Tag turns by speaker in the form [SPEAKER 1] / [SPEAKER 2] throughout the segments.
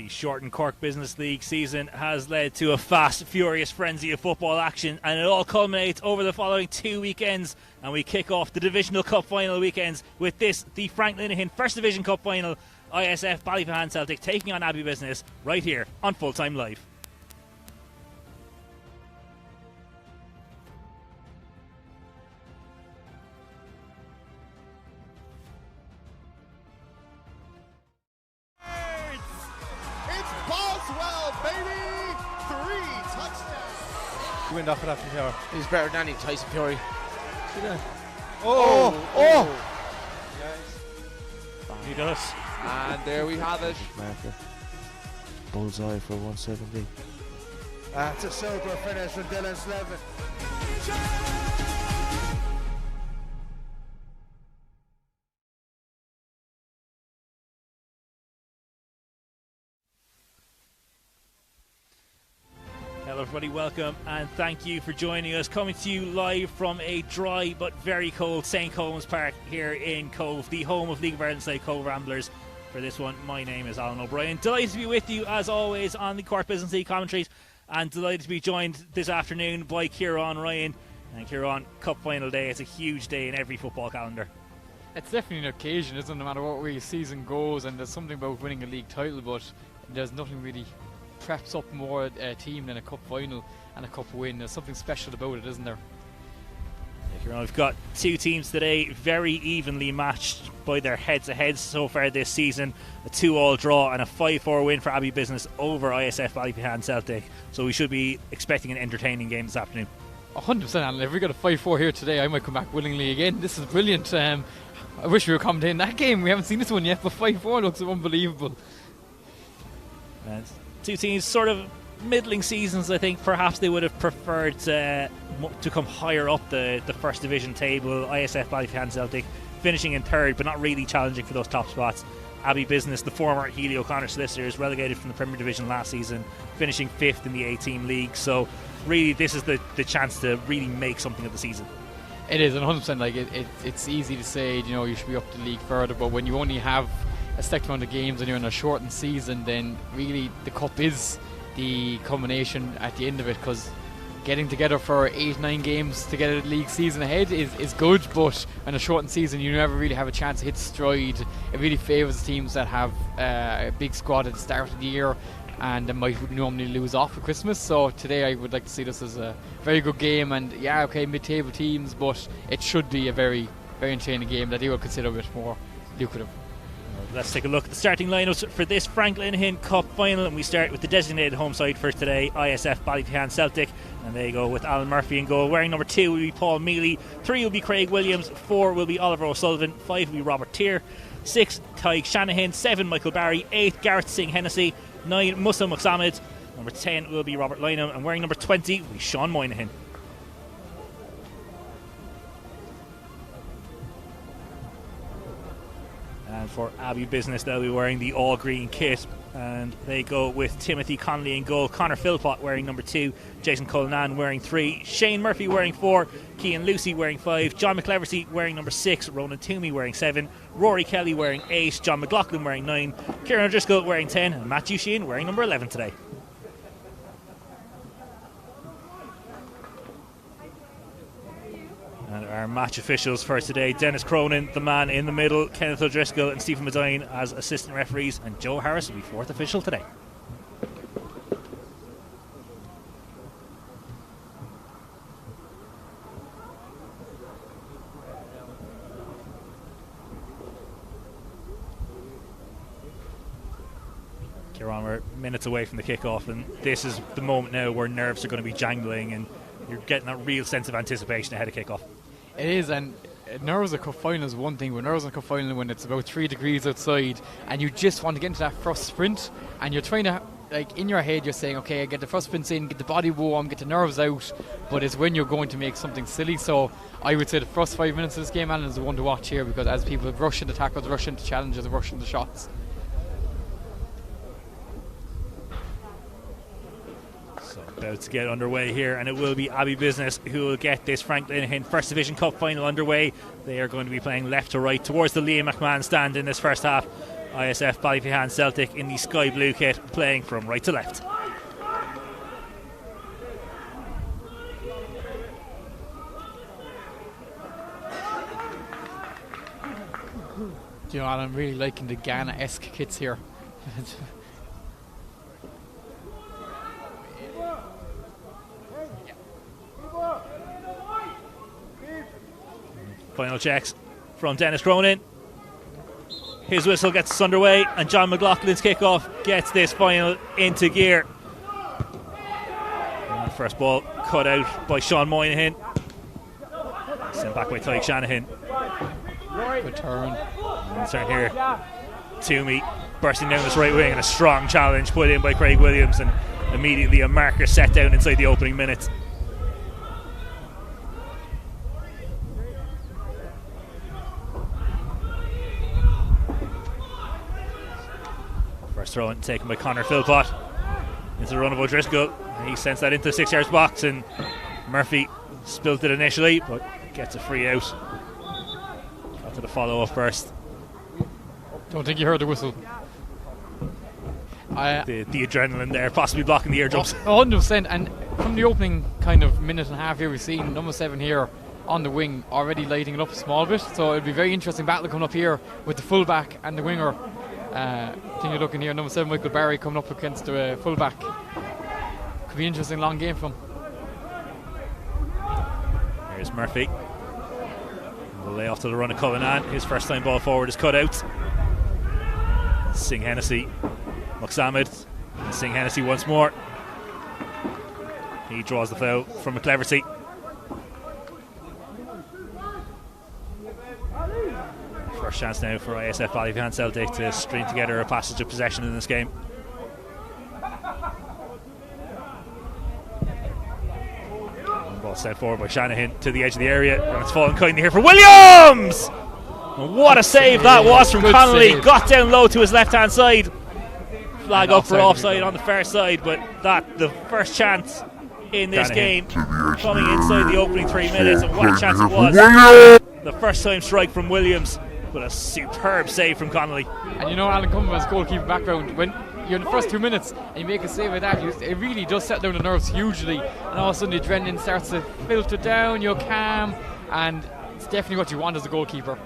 [SPEAKER 1] The shortened Cork Business League season has led to a fast, furious frenzy of football action, and it all culminates over the following 2 weekends. And we kick off the Divisional Cup final weekends with this, the Frank Linehan First Division Cup final, ISF Ballyphehane Celtic taking on Abbey Business right here on Full Time Live.
[SPEAKER 2] Wind off of that from here.
[SPEAKER 3] He's better than any Tyson Fury. See that?
[SPEAKER 2] Oh! He does.
[SPEAKER 3] And there we have it.
[SPEAKER 4] Marker. Bullseye for 170.
[SPEAKER 2] That's a super finish from Dylan Slevin.
[SPEAKER 1] Hello everybody, welcome and thank you for joining us. Coming to you live from a dry but very cold St. Colman's Park here in Cove, the home of League of Ireland side Cove Ramblers. For this one, my name is Alan O'Brien. Delighted to be with you as always on the Cork Business League commentaries, and delighted to be joined this afternoon by Kieran Ryan. And Kieran, Cup Final Day, it's a huge day in every football calendar.
[SPEAKER 5] It's definitely an occasion, isn't it, no matter what way the season goes, and there's something about winning a league title, but there's nothing really preps up more a team than a cup final and a cup win. There's something special about it, isn't there?
[SPEAKER 1] We've got two teams today very evenly matched by their heads-to-heads so far this season. A 2-2 draw and a 5-4 win for Abbey Business over ISF Ballyphehane Celtic. So we should be expecting an entertaining game this afternoon.
[SPEAKER 5] 100%, Alan. If we got a 5-4 here today, I might come back willingly again. This is brilliant. I wish we were commentating that game. We haven't seen this one yet, but 5-4 looks unbelievable.
[SPEAKER 1] Two teams sort of middling seasons. I think perhaps they would have preferred to come higher up the first division table. ISF Ballyphehane Celtic finishing in third but not really challenging for those top spots. Abbey Business, the former Healy O'Connor Solicitors, relegated from the Premier Division last season, finishing 5th in the 18 league. So really this is the chance to really make something of the season.
[SPEAKER 5] It is, and 100%. Like it's easy to say, you should be up the league further, but when you only have a select amount of games and you're in a shortened season, then really the cup is the culmination at the end of it, because getting together for 8-9 games to get a league season ahead is good, but in a shortened season you never really have a chance to hit stride. It really favours teams that have a big squad at the start of the year and they might normally lose off for Christmas. So today I would like to see this as a very good game, and mid-table teams, but it should be a very, very entertaining game that they will consider a bit more lucrative.
[SPEAKER 1] Let's take a look at the starting lineups for this Frank Linehan Cup final, and we start with the designated home side for today, ISF Ballyphehane Celtic, and they go with Alan Murphy in goal. Wearing number 2 will be Paul Mealy, 3 will be Craig Williams, 4 will be Oliver O'Sullivan, 5 will be Robert Tier, 6 Tyg Shanahan, 7 Michael Barry, 8 Gareth Singh Hennessy, 9 Musa Moxamed, number 10 will be Robert Lynham, and wearing number 20 will be Sean Moynihan. And for Abbey Business, they'll be wearing the all-green kit, and they go with Timothy Connolly in goal, Conor Philpott wearing number 2, Jason Cullinan wearing 3, Shane Murphy wearing 4, Cian Lucy wearing 5, John McCleversey wearing number 6, Ronan Toomey wearing 7, Rory Kelly wearing 8, John McLaughlin wearing 9, Kieran O'Driscoll wearing 10, and Matthew Sheehan wearing number 11 today. And our match officials for today: Dennis Cronin, the man in the middle, Kenneth O'Driscoll and Stephen Medine as assistant referees, and Joe Harris will be 4th official today. Kieran, we're minutes away from the kickoff, and this is the moment now where nerves are going to be jangling and you're getting a real sense of anticipation ahead of kickoff.
[SPEAKER 5] It is, and nerves at cup final is one thing, but nerves in cup final when it's about 3 degrees outside and you just want to get into that first sprint, and you're trying to, like, in your head you're saying, okay, I get the first sprints in, get the body warm, get the nerves out, but it's when you're going to make something silly. So I would say the first 5 minutes of this game, Alan, is the one to watch here, because as people rush into tackles, rush into challenges, rush into shots.
[SPEAKER 1] About to get underway here, and it will be Abbey Business who will get this Frank Linehan First Division Cup final underway. They are going to be playing left to right towards the Liam McMahon stand in this first half. ISF Ballyphehane Celtic in the sky blue kit, playing from right to left.
[SPEAKER 5] Do you know what, I'm really liking the Ghana-esque kits here.
[SPEAKER 1] Final checks from Dennis Cronin. His whistle gets us underway, and John McLaughlin's kickoff gets this final into gear. And the first ball cut out by Sean Moynihan. Sent back by Tyke Shanahan.
[SPEAKER 5] Good turn.
[SPEAKER 1] And turn here. Toomey bursting down this right wing, and a strong challenge put in by Craig Williams, and immediately a marker set down inside the opening minute. First throw in taken by Conor Philpott into the run of O'Driscoll. He sends that into the 6 yards box, and Murphy spilt it initially but gets a free out. Got to the follow up first.
[SPEAKER 5] Don't think you heard the whistle.
[SPEAKER 1] The adrenaline there possibly blocking the eardrums.
[SPEAKER 5] 100%, and from the opening kind of minute and a half here, we've seen number 7 here on the wing already lighting it up a small bit, so it'll be a very interesting battle coming up here with the fullback and the winger. I think you're looking here, number 7 Michael Barry coming up against the fullback. Could be an interesting long game for him.
[SPEAKER 1] Here's Murphy. The lay off to the run of Cullinan. His first time ball forward is cut out. Singh Hennessy, Muxamid, and Singh Hennessy once more. He draws the foul from McCleverty. First chance now for ISF Ballyphehane Celtic to string together a passage of possession in this game. Ball sent forward by Shanahan to the edge of the area, and it's fallen kindly here for Williams! And what a save that was from Connolly. Got down low to his left hand side. Flag up for offside on the far side, but the first chance in this game coming inside the opening 3 minutes, and what a chance it was. The first time strike from Williams, but a superb save from Connolly.
[SPEAKER 5] And you know, Alan, coming from his goalkeeping background, when you're in the first 2 minutes and you make a save like that, it really does settle down the nerves hugely, and all of a sudden the adrenaline starts to filter down, you're calm, and it's definitely what you want as a goalkeeper.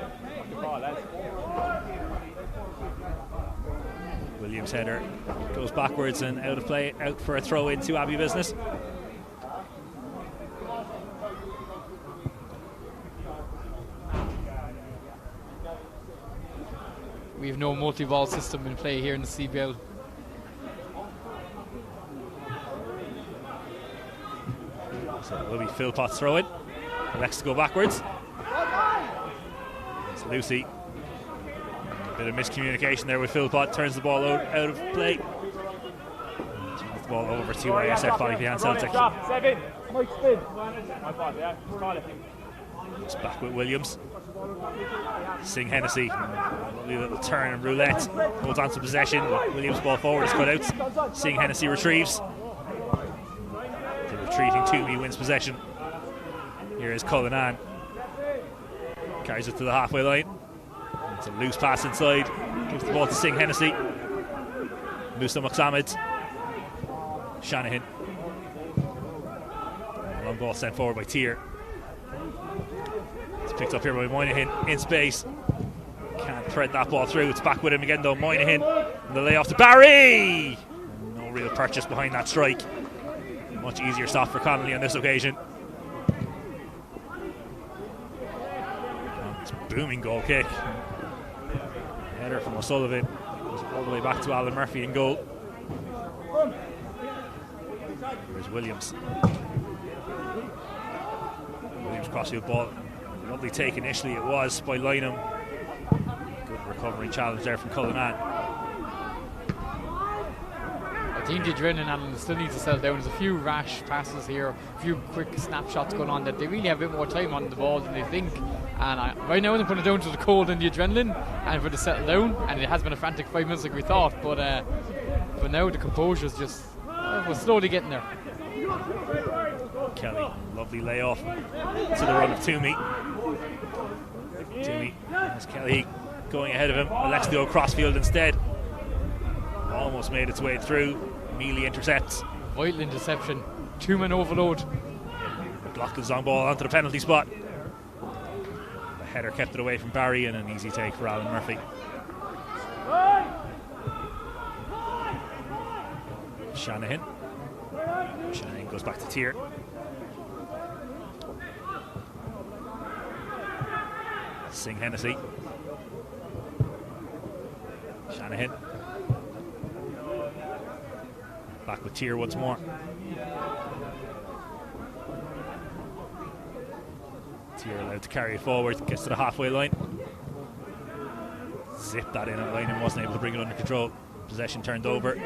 [SPEAKER 1] Williams' header goes backwards and out of play, out for a throw into Abbey business.
[SPEAKER 5] We have no multi-ball system in play here in the CBL.
[SPEAKER 1] So it will be Philpott's throw in. Elects to go backwards. It's Lucy. A bit of miscommunication there with Philpott. Turns the ball out of play. Turns the ball over to ISF Ballyphehane Celtic. It's back with Williams. Singh Hennessy. Lovely little turn and roulette. Holds on to possession. Williams' ball forward is cut out. Singh Hennessy retrieves. The retreating Toomey wins possession. Here is Cullinan. Carries it to the halfway line. It's a loose pass inside. Gives the ball to Singh Hennessy. Musa Muxamid. Shanahan. Long ball sent forward by Tier. It's picked up here by Moynihan in space. Can't thread that ball through. It's back with him again though. Moynihan. And the layoff to Barry. No real purchase behind that strike. Much easier stop for Connolly on this occasion. It's a booming goal kick. Header from O'Sullivan. Goes all the way back to Alan Murphy in goal. Here's Williams. Williams crossfield ball. Lovely take initially it was by Linehan. Good recovery challenge there from Cullinan.
[SPEAKER 5] I think the adrenaline and still needs to settle down. There's a few rash passes here, a few quick snapshots going on that they really have a bit more time on the ball than they think. And right now they're putting it down to the cold and the adrenaline and for it to settle down. And it has been a frantic 5 minutes like we thought, but now the composure is just we're slowly getting there.
[SPEAKER 1] Kelly, lovely layoff to the run of Toomey. Toomey has Kelly going ahead of him. Elects to go crossfield instead. Almost made its way through. Mealy intercepts.
[SPEAKER 5] Vital interception. 2-man overload.
[SPEAKER 1] McLaughlin's long ball onto the penalty spot. The header kept it away from Barry and an easy take for Alan Murphy. Shanahan goes back to Tier. Sing Hennessy. Shanahan. Back with Tier once more. Tier allowed to carry it forward, gets to the halfway line. Zip that in, and Linehan wasn't able to bring it under control. Possession turned over.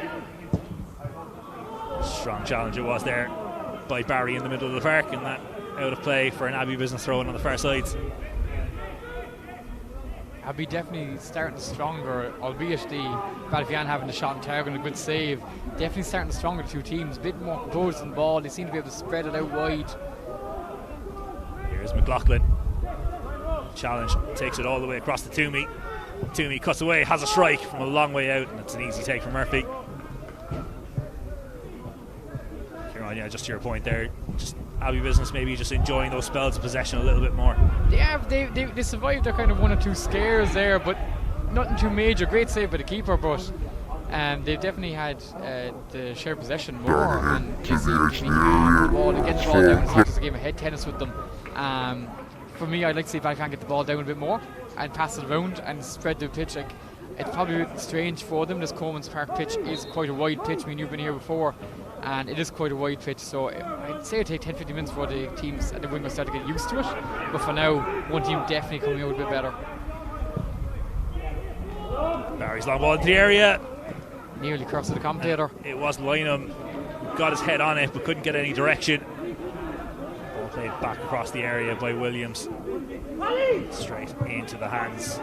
[SPEAKER 1] Strong challenge it was there by Barry in the middle of the park, and that out of play for an Abbey business throw in on the far sides.
[SPEAKER 5] Abbey definitely starting stronger, albeit the Ballyfian having the shot on target and a good save. Definitely starting stronger, the two teams. A bit more composed in the ball. They seem to be able to spread it out wide.
[SPEAKER 1] Here's McLaughlin. Challenge, takes it all the way across to Toomey. Toomey cuts away, has a strike from a long way out, and it's an easy take for Murphy. Kieran, yeah, just to your point there, just Abbey business maybe just enjoying those spells of possession a little bit more.
[SPEAKER 5] They survived their kind of one or two scares there, but nothing too major. Great save by the keeper, but they definitely had the shared possession more, and they seemed to be on the ball and getting the ball down. It's not just a game of head tennis with them. For me, I'd like to see if I can get the ball down a bit more and pass it around and spread the pitch. Like, it's probably a bit strange for them. This Coleman's Park pitch is quite a wide pitch. I mean, you've been here before, and it is quite a wide pitch, so I'd say it'd take 10-15 minutes for the teams and the wingers start to get used to it. But for now, one team definitely coming out a bit better.
[SPEAKER 1] Barry's long ball into the area.
[SPEAKER 5] Nearly crossed the commentator.
[SPEAKER 1] It was Linehan, got his head on it but couldn't get any direction. Ball played back across the area by Williams. Straight into the hands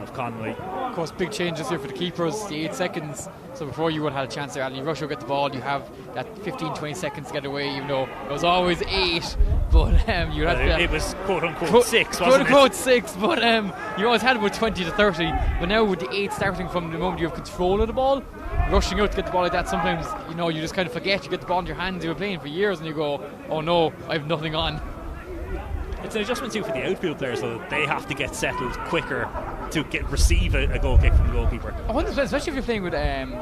[SPEAKER 1] of Connolly.
[SPEAKER 5] Of course, big changes here for the keepers, the 8 seconds. So before you would have had a chance there, and you rush or get the ball, you have that 15-20 seconds to get away, even though it was always 8. But you had
[SPEAKER 1] it was quote-unquote 6, wasn't it?
[SPEAKER 5] Quote-unquote 6, but you always had about 20 to 30. But now with the 8 starting from the moment you have control of the ball, rushing out to get the ball like that, sometimes you just kind of forget. You get the ball in your hands, you were playing for years, and you go, oh no, I have nothing on.
[SPEAKER 1] It's an adjustment too for the outfield players, so that they have to get settled quicker to receive a goal kick from the goalkeeper.
[SPEAKER 5] 100%, especially if you're playing with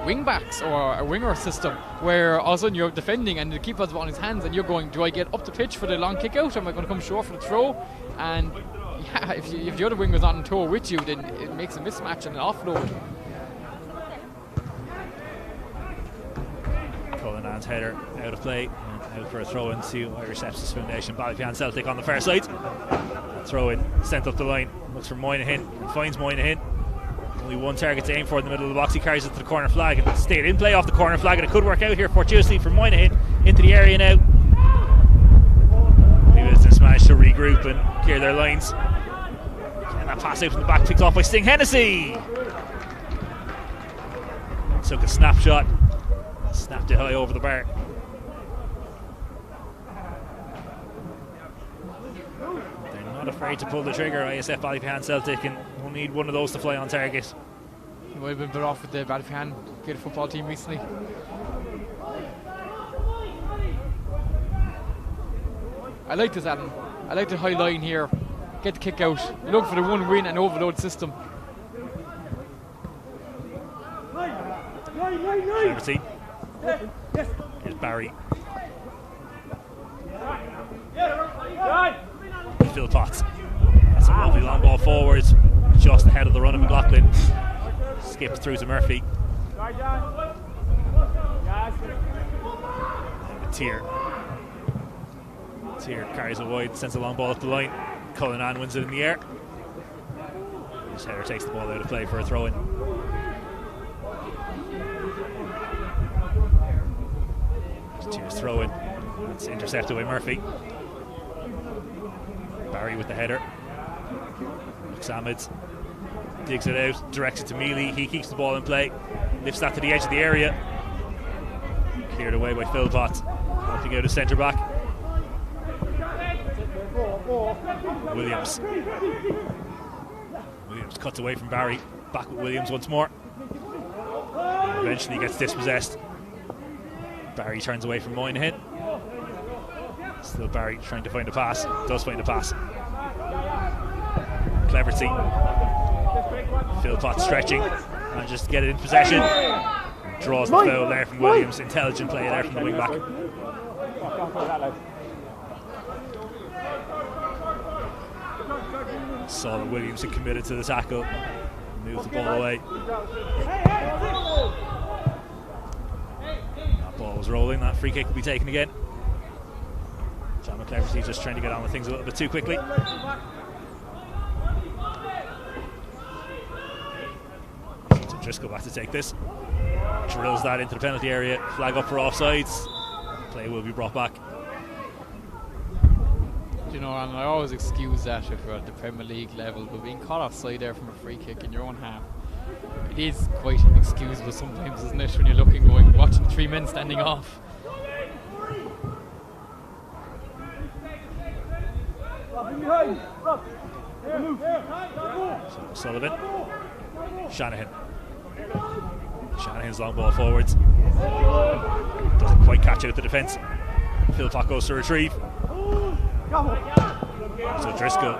[SPEAKER 5] wing backs or a winger system, where all of a sudden you're defending and the keeper has the ball in his hands, and you're going, do I get up the pitch for the long kick out, or am I going to come short for the throw? And yeah, if the other winger's on tour with you, then it makes a mismatch and an offload.
[SPEAKER 1] Cullinan's header out of play, out for a throw into Irish Sepsis Foundation. Ballyfian Celtic on the far side. Throw in, sent up the line, looks for Moynihan and finds Moynihan. Only one target to aim for in the middle of the box. He carries it to the corner flag and stayed in play off the corner flag, and it could work out here fortuitously for Moynihan into the area now. New Business managed to regroup and clear their lines. And that pass out from the back picked off by Sting Hennessy. Took a snapshot, snapped it high over the bar. Not afraid to pull the trigger, ISF Ballyfian Celtic, and we'll need one of those to fly on target.
[SPEAKER 5] You might have been better off with the Ballyfian Gaelic football team recently. I like this, Adam. I like the high line here. Get the kick out. You look for the one win and overload system.
[SPEAKER 1] Liberty. Here's Barry. Phil Potts. That's a lovely long ball forwards, just ahead of the run of McLaughlin. Skips through to Murphy. Tier carries it wide, sends a long ball up the line. Cullinan wins it in the air. His header takes the ball out of play for a throw in. Tier's throw in. It's intercepted by Murphy. Barry with the header. Samid digs it out, directs it to Mealy. He keeps the ball in play, lifts that to the edge of the area. Cleared away by Phil Potts. Helping out his centre back. Williams cuts away from Barry. Back with Williams once more. Eventually gets dispossessed. Barry turns away from Moynihan. Still Barry trying to find a pass. Does find a pass. Cleverty. Philpott stretching and just get it in possession. Draws the foul there from Williams. Intelligent play there from the wing back. Saw that Williams had committed to the tackle. Moved the ball away. That ball was rolling. That free kick will be taken again. John McCleverty just trying to get on with things a little bit too quickly. So Driscoll back to take this. Drills that into the penalty area. Flag up for offsides. Play will be brought back.
[SPEAKER 5] You know, and I always excuse that if you're at the Premier League level, but being caught offside there from a free kick in your own half, it is quite inexcusable sometimes, isn't it, when you're watching 3 men standing off.
[SPEAKER 1] So Sullivan. Shanahan. Shanahan's long ball forwards. Doesn't quite catch it at the defence. Philpott goes to retrieve. So Driscoll,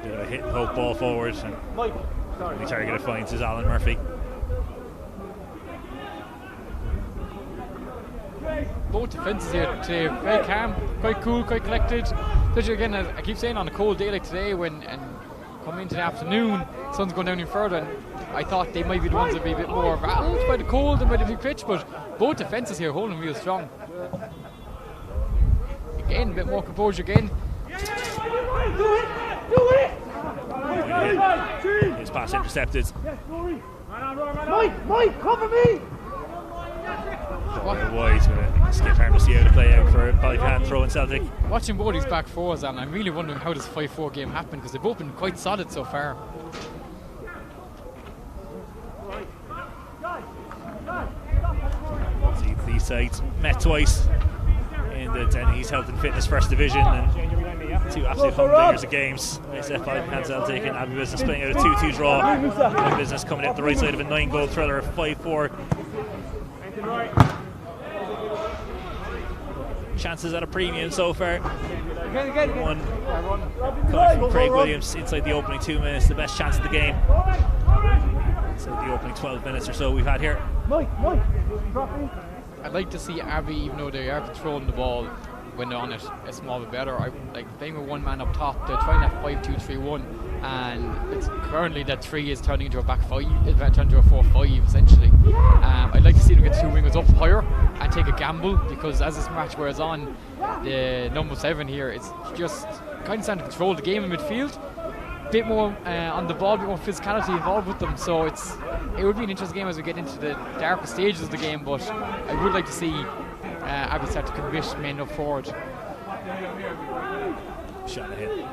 [SPEAKER 1] bit of a hit and hope ball forward, and the only target it finds is Alan Murphy.
[SPEAKER 5] Both defences here today, very calm, quite cool, quite collected. Especially again, as I keep saying, on a cold day like today, and coming into the afternoon, sun's going down even further, and I thought they might be the ones that would be a bit more rattled by the cold and by the big pitch, but both defences here holding real strong. Again, a bit more composure again.
[SPEAKER 1] His pass intercepted.
[SPEAKER 6] Mike, cover me!
[SPEAKER 1] Wide, he's going to skip harmlessly out of play out for Ballyhan throwing Celtic.
[SPEAKER 5] Watching both these back fours, and I'm really wondering how this 5-4 game happened, because they've both been quite solid so far.
[SPEAKER 1] These sides met twice in the Denny's Health and Fitness First Division, and two absolute home players of games. ISF Ballyhan Celtic and Abbey Business playing out a 2-2 draw. Abbey Business coming out the right side of a 9-goal thriller, 5-4. Chances at a premium so far. One coming from Craig Williams inside the opening 2 minutes, the best chance of the game. Inside the opening 12 minutes or so we've had here.
[SPEAKER 5] I'd like to see Abbey, even though they are controlling the ball when they're on it, a small bit better. I like playing with one man up top. They're trying that 5-2-3-1, and it's currently that 3 is turning into a back 5, turning into a 4-5 essentially. I'd like to see them get 2 wingers up higher and take a gamble, because as this match wears on, the number 7 here is just kind of starting to control the game in midfield. Bit more on the ball, a bit more physicality involved with them, so it would be an interesting game as we get into the darker stages of the game, but I would like to see Abbey start to commit men up forward.
[SPEAKER 1] Shanahan.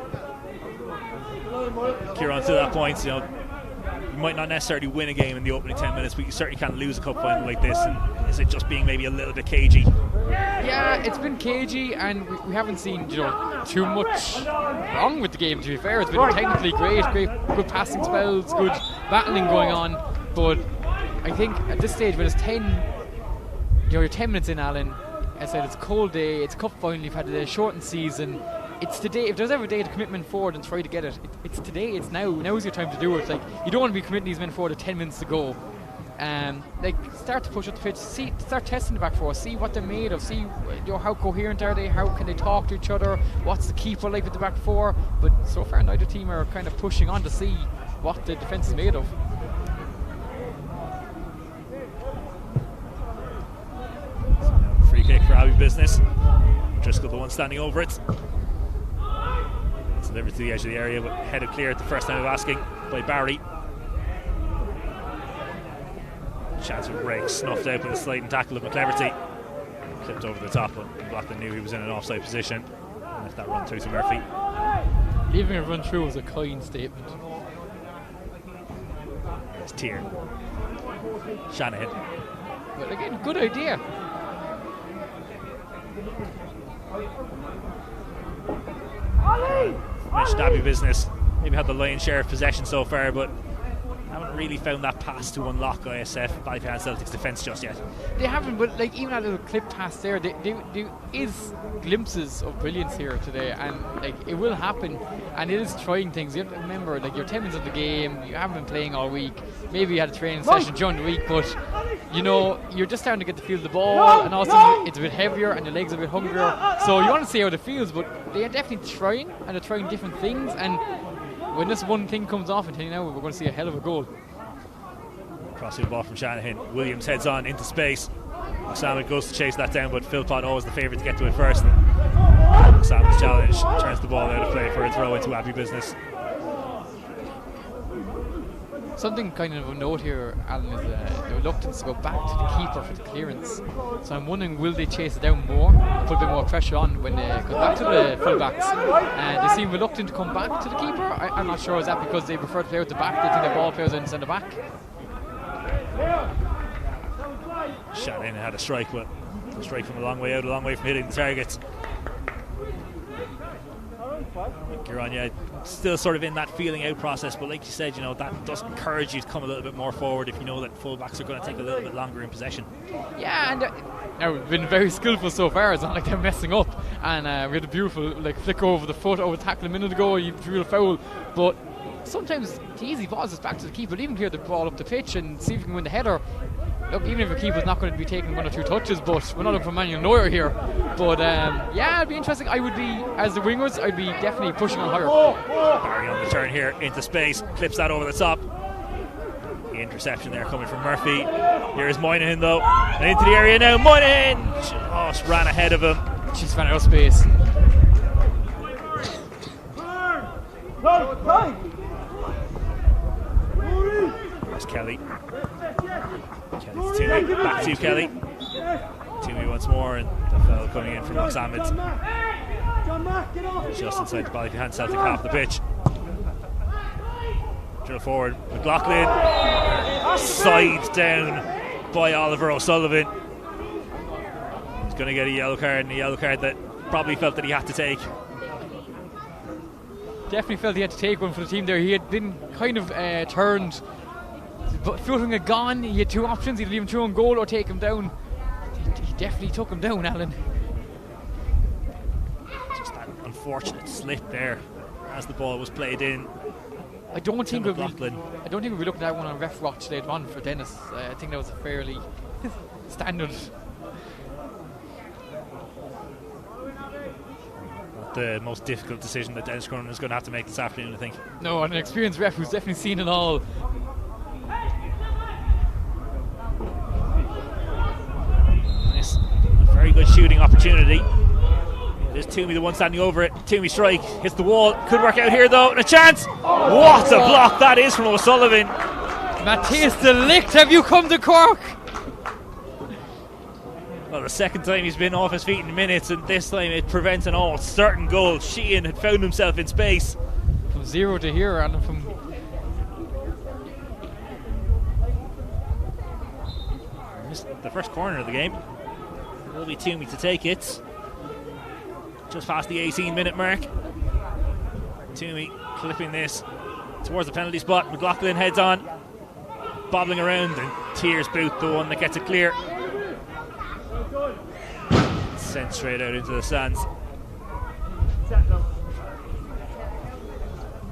[SPEAKER 1] Kieran, to that point, you might not necessarily win a game in the opening 10 minutes, but you certainly can't lose a cup final like this. And is it just being maybe a little bit cagey?
[SPEAKER 5] Yeah, it's been cagey, and we haven't seen too much wrong with the game, to be fair. It's been technically great, good passing spells, good battling going on, but I think at this stage when it's 10, you're 10 minutes in, Alan, I said it's a cold day, it's cup final, you've had a shortened season. It's today. If there's ever a day to commitment forward and try to get it, it's today. It's now. Now's your time to do it. Like, you don't want to be committing these men forward at 10 minutes to go. Start to push up the pitch. Start testing the back four. See what they're made of. See how coherent are they? How can they talk to each other? What's the keeper like with the back four? But so far, neither team are kind of pushing on to see what the defence is made of.
[SPEAKER 1] Free kick for Abbey Business. Driscoll, the one standing over it. Delivered to the edge of the area, but headed clear at the first time of asking by Barry. Chance of break, snuffed out with a sliding tackle of McCleverty. Clipped over the top, but Blackton knew he was in an offside position and left that run through to Murphy.
[SPEAKER 5] Leaving it run through was a kind statement.
[SPEAKER 1] It's Tier. Shanahan.
[SPEAKER 5] But again, good idea.
[SPEAKER 1] Mentioned Abbey Business maybe had the lion's share of possession so far, but haven't really found that pass to unlock ISF Ballyhan Celtic's defence just yet.
[SPEAKER 5] They haven't, but like even that little clip pass there, there is glimpses of brilliance here today, and like it will happen, and it is trying things. You have to remember, like you're 10 minutes of the game, you haven't been playing all week. Maybe you had a training session during the week, but you know you're just starting to get the feel of the ball, and also it's a bit heavier, and your legs are a bit hungrier. So you want to see how it feels, but they are definitely trying, and they're trying different things, and when this one thing comes off, and now we're going to see a hell of a goal.
[SPEAKER 1] Crossing the ball from Shanahan. Williams heads on into space. Moxammed goes to chase that down, but Philpott always the favourite to get to it first. Moxammed's challenge turns the ball out of play for a throw into Abbey business.
[SPEAKER 5] Something kind of a note here, Alan, is the reluctance to go back to the keeper for the clearance. So I'm wondering, will they chase it down more, put a bit more pressure on when they come back to the full-backs? They seem reluctant to come back to the keeper. I'm not sure, is that because they prefer to play out the back, they think their ball players are in centre-back?
[SPEAKER 1] Shanahan had a strike, but a strike from a long way out, a long way from hitting the targets. Girona still sort of in that feeling out process, but like you said, you know, that does encourage you to come a little bit more forward if you know that fullbacks are going to take a little bit longer in possession. Yeah, and now we've been very skillful so far. It's not like they're messing up, and we had a beautiful like flick over the foot over tackle a minute ago. You drew a foul, but sometimes the easy balls is back to the keeper. Even clear the ball up the pitch and see if you can win the header. Look, even if the keeper's not going to be taking 1 or 2 touches, but we're not looking for Manuel Neuer here. But yeah, it'd be interesting. I would be, as the wingers, I'd be definitely pushing on higher. Barry on the turn here into space, clips that over the top. The interception there coming from Murphy. Here's Moynihan though, and into the area now. Moynihan just ran ahead of him. She's ran out of space. There's Kelly. Kelly to Toomey, back to Kelly. Toomey once more, and the foul coming in from Moxammed. Just inside the Ballyhan Celtic half the pitch. Drill forward, McLaughlin. Side down by Oliver O'Sullivan. He's going to get a yellow card, and a yellow card that probably felt that he had to take.
[SPEAKER 5] Definitely felt he had to take one for the team there. He had been kind of turned. But footing had gone, he had 2 options, either leave him through on goal or take him down. He definitely took him down, Alan.
[SPEAKER 1] Just that unfortunate slip there as the ball was played in.
[SPEAKER 5] I don't think we'll be looking at one on ref watch later on for Dennis. I think that was a fairly standard.
[SPEAKER 1] Not the most difficult decision that Dennis Cronin is going to have to make this afternoon, I think.
[SPEAKER 5] No, an experienced ref who's definitely seen it all.
[SPEAKER 1] Very good shooting opportunity. There's Toomey, the one standing over it. Toomey strike, hits the wall. Could work out here though, and a chance. What a block that is from O'Sullivan.
[SPEAKER 5] Matthias de Ligt, have you come to Cork?
[SPEAKER 1] Well, the second time he's been off his feet in minutes, and this time it prevents an all certain goal. Sheehan had found himself in space.
[SPEAKER 5] From 0 to here, and from
[SPEAKER 1] the first corner of the game. It will be Toomey to take it. Just past the 18-minute mark. Toomey clipping this towards the penalty spot. McLaughlin heads on, bobbling around, and Tears boot the one that gets it clear. Sent straight out into the stands.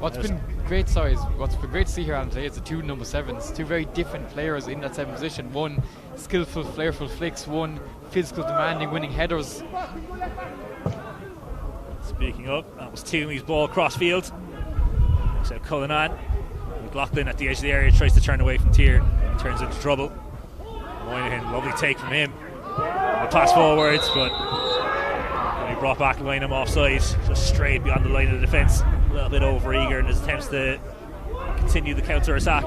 [SPEAKER 5] What's been great to see here on today is the 2 number 7s, 2 very different players in that 7 position. One skillful, flairful flicks, one physical, demanding, winning headers.
[SPEAKER 1] Speaking of, that was Toomey's ball cross field. So Cullinan, McLaughlin at the edge of the area tries to turn away from Tier, turns into trouble. Moynihan, lovely take from him. The pass forwards, but when he brought back Linehan offside, just straight beyond the line of the defence. A little bit over eager in his attempts to continue the counter attack.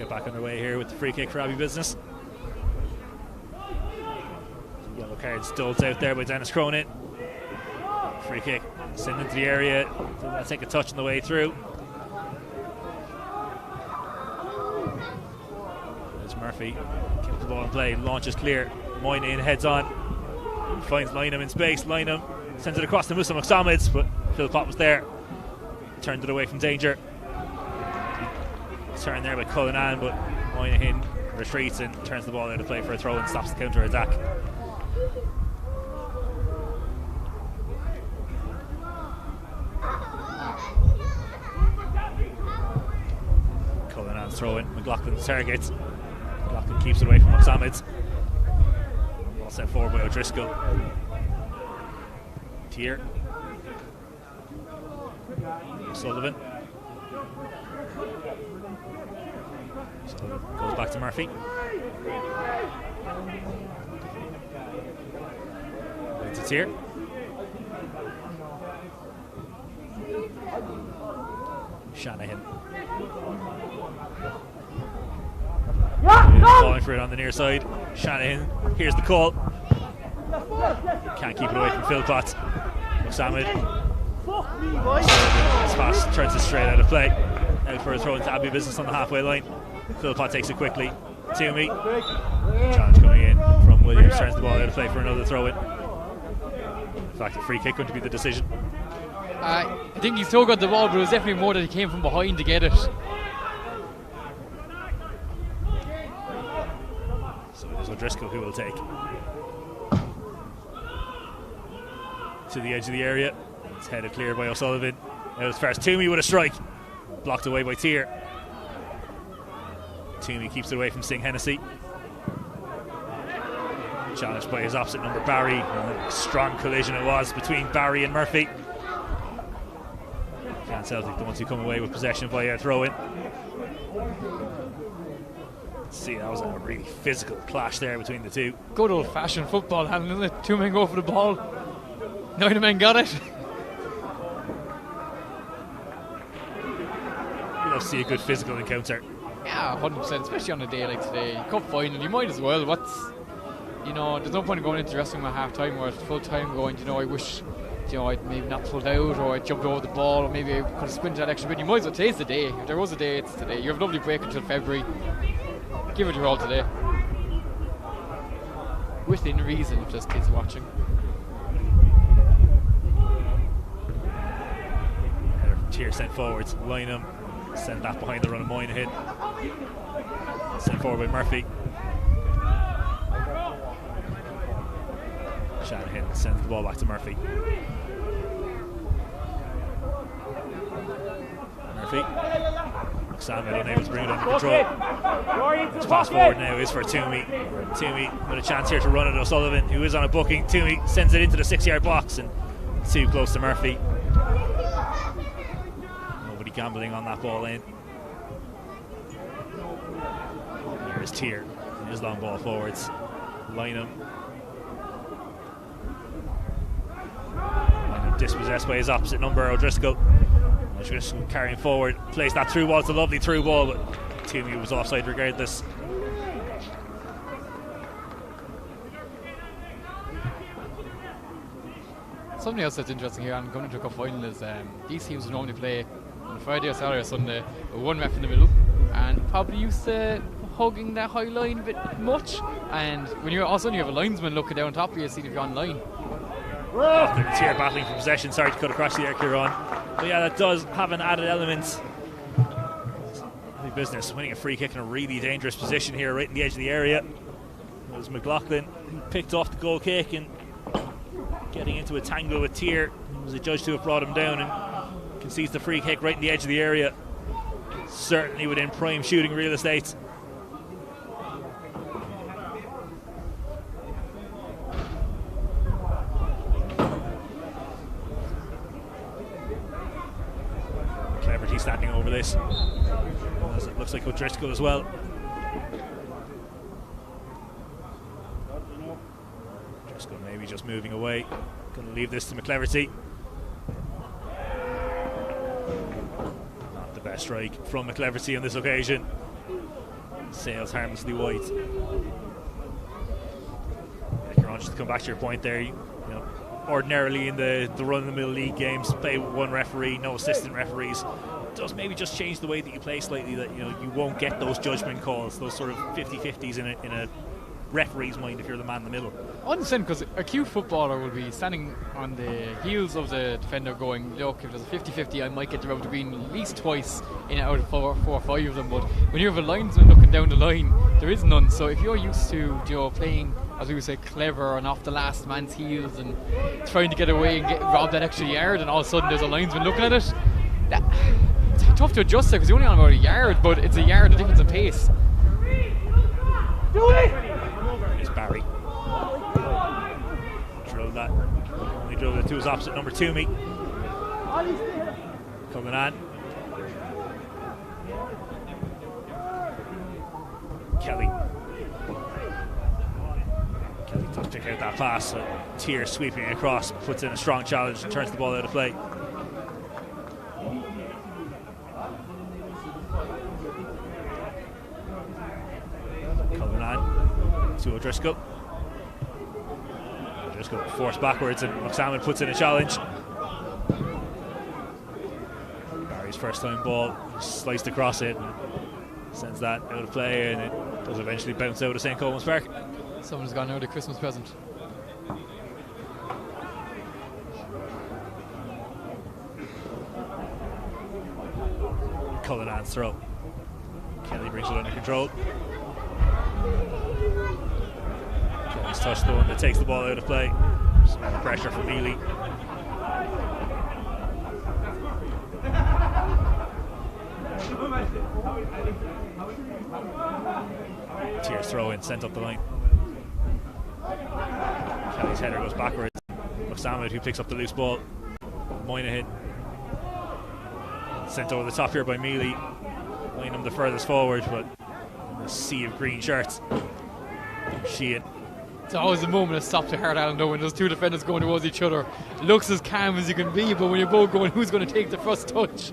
[SPEAKER 1] get back underway here with the free kick for Abbey Business. Yellow cards doled out there by Dennis Cronin. Free kick sent into the area. They'll take a touch on the way through. There's Murphy. Keeps the ball in play. Launches clear. Moynihan heads on. Finds Linehan in space. Linehan sends it across to Musa Moxameds, but Philpott was there. Turned it away from danger. Turned there by Cullinan, but Moynihan retreats and turns the ball out of play for a throw and stops the counter attack. Cullinan's throw in. McLaughlin's target. McLaughlin keeps it away from Moxameds. Ball set forward by O'Driscoll. Tier. Sullivan. Sullivan goes back to Murphy. It's a Tier. Shanahan. Falling for it on the near side. Shanahan, here's the call. Can't keep it away from Philpott. Moxamed. His pass turns it straight out of play. Out for a throw into Abbey Business on the halfway line. Philpott takes it quickly. Toomey. Challenge coming in from Williams. Turns the ball out of play for another throw in. In fact, a free kick going to be the decision.
[SPEAKER 5] I think he still got the ball, but it was definitely more that he came from behind to get it.
[SPEAKER 1] So it is O'Driscoll who will take. To the edge of the area. It's headed clear by O'Sullivan. Now as far as Toomey with a strike. Blocked away by Tier. Toomey keeps it away from Singh Hennessy. Challenged by his opposite number, Barry. A strong collision it was between Barry and Murphy. And Celtic, the ones who come away with possession via a throw in. See, that was a really physical clash there between the two.
[SPEAKER 5] Good old fashioned football, isn't it? 2 men go for the ball. 9 men got it.
[SPEAKER 1] You love to see a good physical encounter.
[SPEAKER 5] Yeah, 100%, especially on a day like today. Cup final, you might as well. There's no point in going into the dressing room at half time or at full time going, I wish, I'd maybe not pulled out or I jumped over the ball or maybe I could have sprinted that extra bit. You might as well, today's the day. If there was a day, it's today. You have a lovely break until February. Give it your all today. Within reason, if there's kids watching.
[SPEAKER 1] Header from Tier sent forwards. Linehan sent that behind the run of Moynihan. Sent forward by Murphy. Shanahan sends the ball back to Murphy. Murphy. Moxamed unable to bring it under control. His pass forward now is for Toomey. Toomey with a chance here to run at O'Sullivan, who is on a booking. Toomey sends it into the 6-yard box and too close to Murphy. Nobody gambling on that ball in. Here's Tier. His long ball forwards. Linehan. Dispossessed by his opposite number, O'Driscoll. O'Driscoll carrying forward, plays that through ball. It's a lovely through ball, but Toomey was offside regardless.
[SPEAKER 5] Something else that's interesting here and going into a cup final is these teams will normally play on Friday or Saturday or Sunday with one ref in the middle and probably used to hugging that high line a bit much, and when you're also you have a linesman looking down top of you, see if you're on line.
[SPEAKER 1] It's here battling for possession. Sorry to cut across the air, Kieran. But yeah, that does have an added element. Big business, winning a free kick in a really dangerous position here, right in the edge of the area. It was McLaughlin who picked off the goal kick and getting into a tangle with Tier. It was a judge to have brought him down and concedes the free kick right in the edge of the area. Certainly within prime shooting real estate. Cleverty standing over this, as it looks like O'Driscoll as well. O'Driscoll maybe just moving away. Going to leave this to McCleverty. Not the best strike from McCleverty on this occasion. sails harmlessly wide. Just to come back to your point there, you know, ordinarily in the run-of-the-mill league games, play with one referee, no assistant referees. It does maybe just change the way that you play slightly, that you won't get those judgment calls, those sort of 50-50s in a referee's mind if you're the man in the middle.
[SPEAKER 5] I understand, because a cute footballer will be standing on the heels of the defender going, look, if there's a 50-50 I might get the route to green at least twice in out of four or five of them, but when you have a linesman looking down the line, there is none. So if you're used to playing, as we would say, clever and off the last man's heels and trying to get away and rob that extra yard, and all of a sudden there's a linesman looking at it, it's tough to adjust there because you're only on about a yard, but it's a yard of difference in pace.
[SPEAKER 1] It's Barry. Drilled that. He drilled it to his opposite number 2 meet. Coming on. Kelly does pick out that pass. Tier sweeping it across, puts in a strong challenge and turns the ball out of play. Coming on to O'Driscoll. O'Driscoll forced backwards and McSalmon puts in a challenge. Barry's first time ball sliced across it and sends that out of play, and it does eventually bounce out of St. Coleman's Park.
[SPEAKER 5] Someone's gone out a Christmas present.
[SPEAKER 1] Cullinan's throw. Kelly brings it under control. Kelly's touched the one that takes the ball out of play. Some more pressure from Mealy. Tier's throw in, sent up the line. Kelly's header goes backwards. McSalmon, who picks up the loose ball. Moynihan sent over the top here by Mealy. Moynihan the furthest forward, but in a sea of green shirts. Sheehan.
[SPEAKER 5] It's always a moment that stops your heart, Alan, though, when there's two defenders going towards each other. It looks as calm as you can be, but when you're both going, who's going to take the first touch?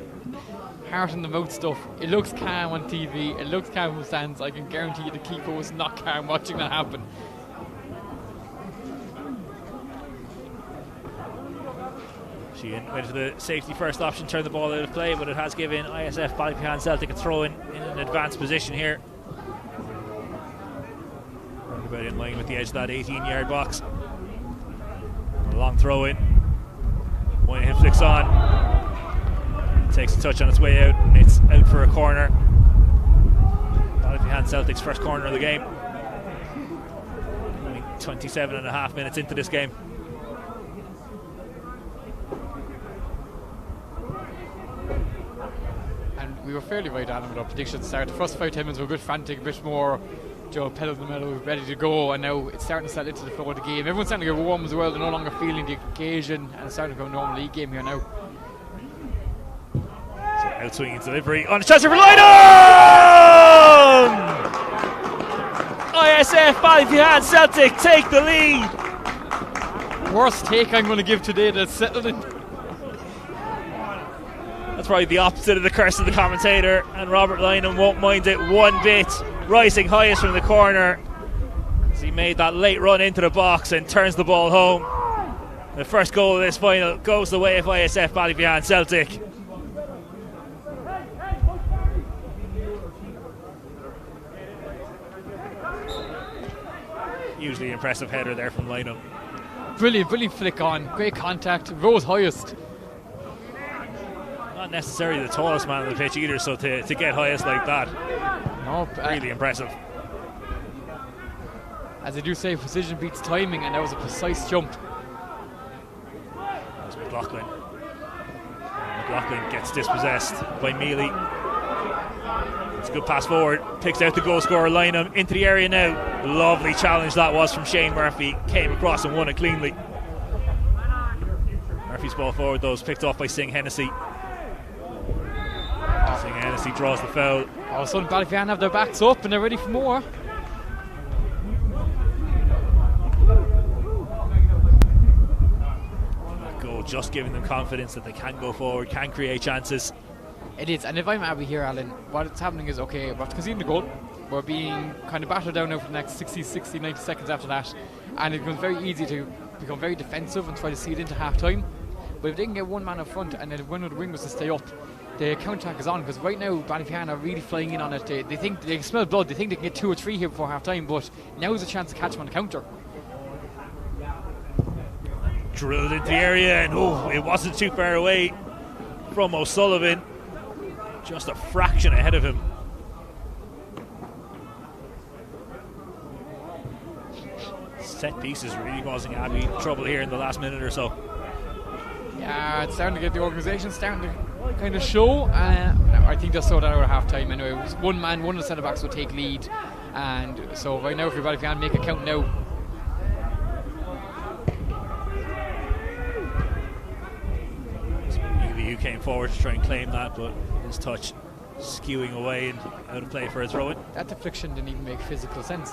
[SPEAKER 5] Heart in the mouth stuff. It looks calm on TV, it looks calm in the stands. I can guarantee you the keeper was not calm watching that happen.
[SPEAKER 1] Sheehan went to the safety first option, turned the ball out of play, but it has given ISF Ballyphehane Celtic a throw in an advanced position here. About in line with the edge of that 18-yard box. A long throw in. Moynihan flicks on. Takes a touch on its way out, and it's out for a corner. Ballyphehane Celtic's first corner of the game. Only 27.5 minutes into this game.
[SPEAKER 5] And we were fairly right on with our predictions at the start. The first 5-10 minutes were a bit frantic, a bit more pedal in the metal, ready to go, and now it's starting to settle into the flow of the game. Everyone's starting to get warm as well. They're no longer feeling the occasion, and it's starting to become a normal league game here now.
[SPEAKER 1] So outswinging delivery on a chance for Linehan! ISF Ballyphehane Celtic take the lead.
[SPEAKER 5] Worst take I'm going to give today that's settled in.
[SPEAKER 1] That's probably the opposite of the curse of the commentator, and Robert Linehan won't mind it one bit. Rising highest from the corner as he made that late run into the box and turns the ball home. The first goal of this final goes the way of ISF Ballyphehane Celtic. Hugely impressive header there from Linehan.
[SPEAKER 5] Brilliant flick on, great contact, rose highest.
[SPEAKER 1] Not necessarily the tallest man on the pitch either, so to get highest like that,
[SPEAKER 5] no,
[SPEAKER 1] really impressive.
[SPEAKER 5] As they do say, precision beats timing, and that was a precise jump.
[SPEAKER 1] That's McLaughlin. McLaughlin gets dispossessed by Mealy. It's a good pass forward, picks out the goal scorer Linehan into the area now. Lovely challenge that was from Shane Murphy, came across and won it cleanly. Murphy's ball forward though is picked off by Singh Hennessy. Singh Hennessy draws the foul.
[SPEAKER 5] All of a sudden Ballyphehane have their backs up and they're ready for more.
[SPEAKER 1] That goal just giving them confidence that they can go forward, can create chances.
[SPEAKER 5] It is, and if I'm Abbey here, Alan, what's happening is, okay, we have to concede the goal. we're being kind of battered down now for the next 60, 90 seconds after that, and it becomes very easy to become very defensive and try to see it into half time. But if they can get one man up front and then one of the wingers to stay up, the counter-attack is on, because right now Ballyfian are really flying in on it. They think they can smell blood, they think they can get 2 or 3 here before half time, but now is a chance to catch them on the counter.
[SPEAKER 1] Drilled into the area, and it wasn't too far away from O'Sullivan, just a fraction ahead of him. Set pieces really causing Abbey trouble here in the last minute or so.
[SPEAKER 5] Yeah, it's starting to get the organisation starting to kind of show. I think they'll sort that out at half time anyway. It was one man, one of the centre backs will take lead, and so right now if you're Ballyfian, make it count now.
[SPEAKER 1] Who came forward to try and claim that, but his touch skewing away and out of play for a throw-in.
[SPEAKER 5] That deflection didn't even make physical sense.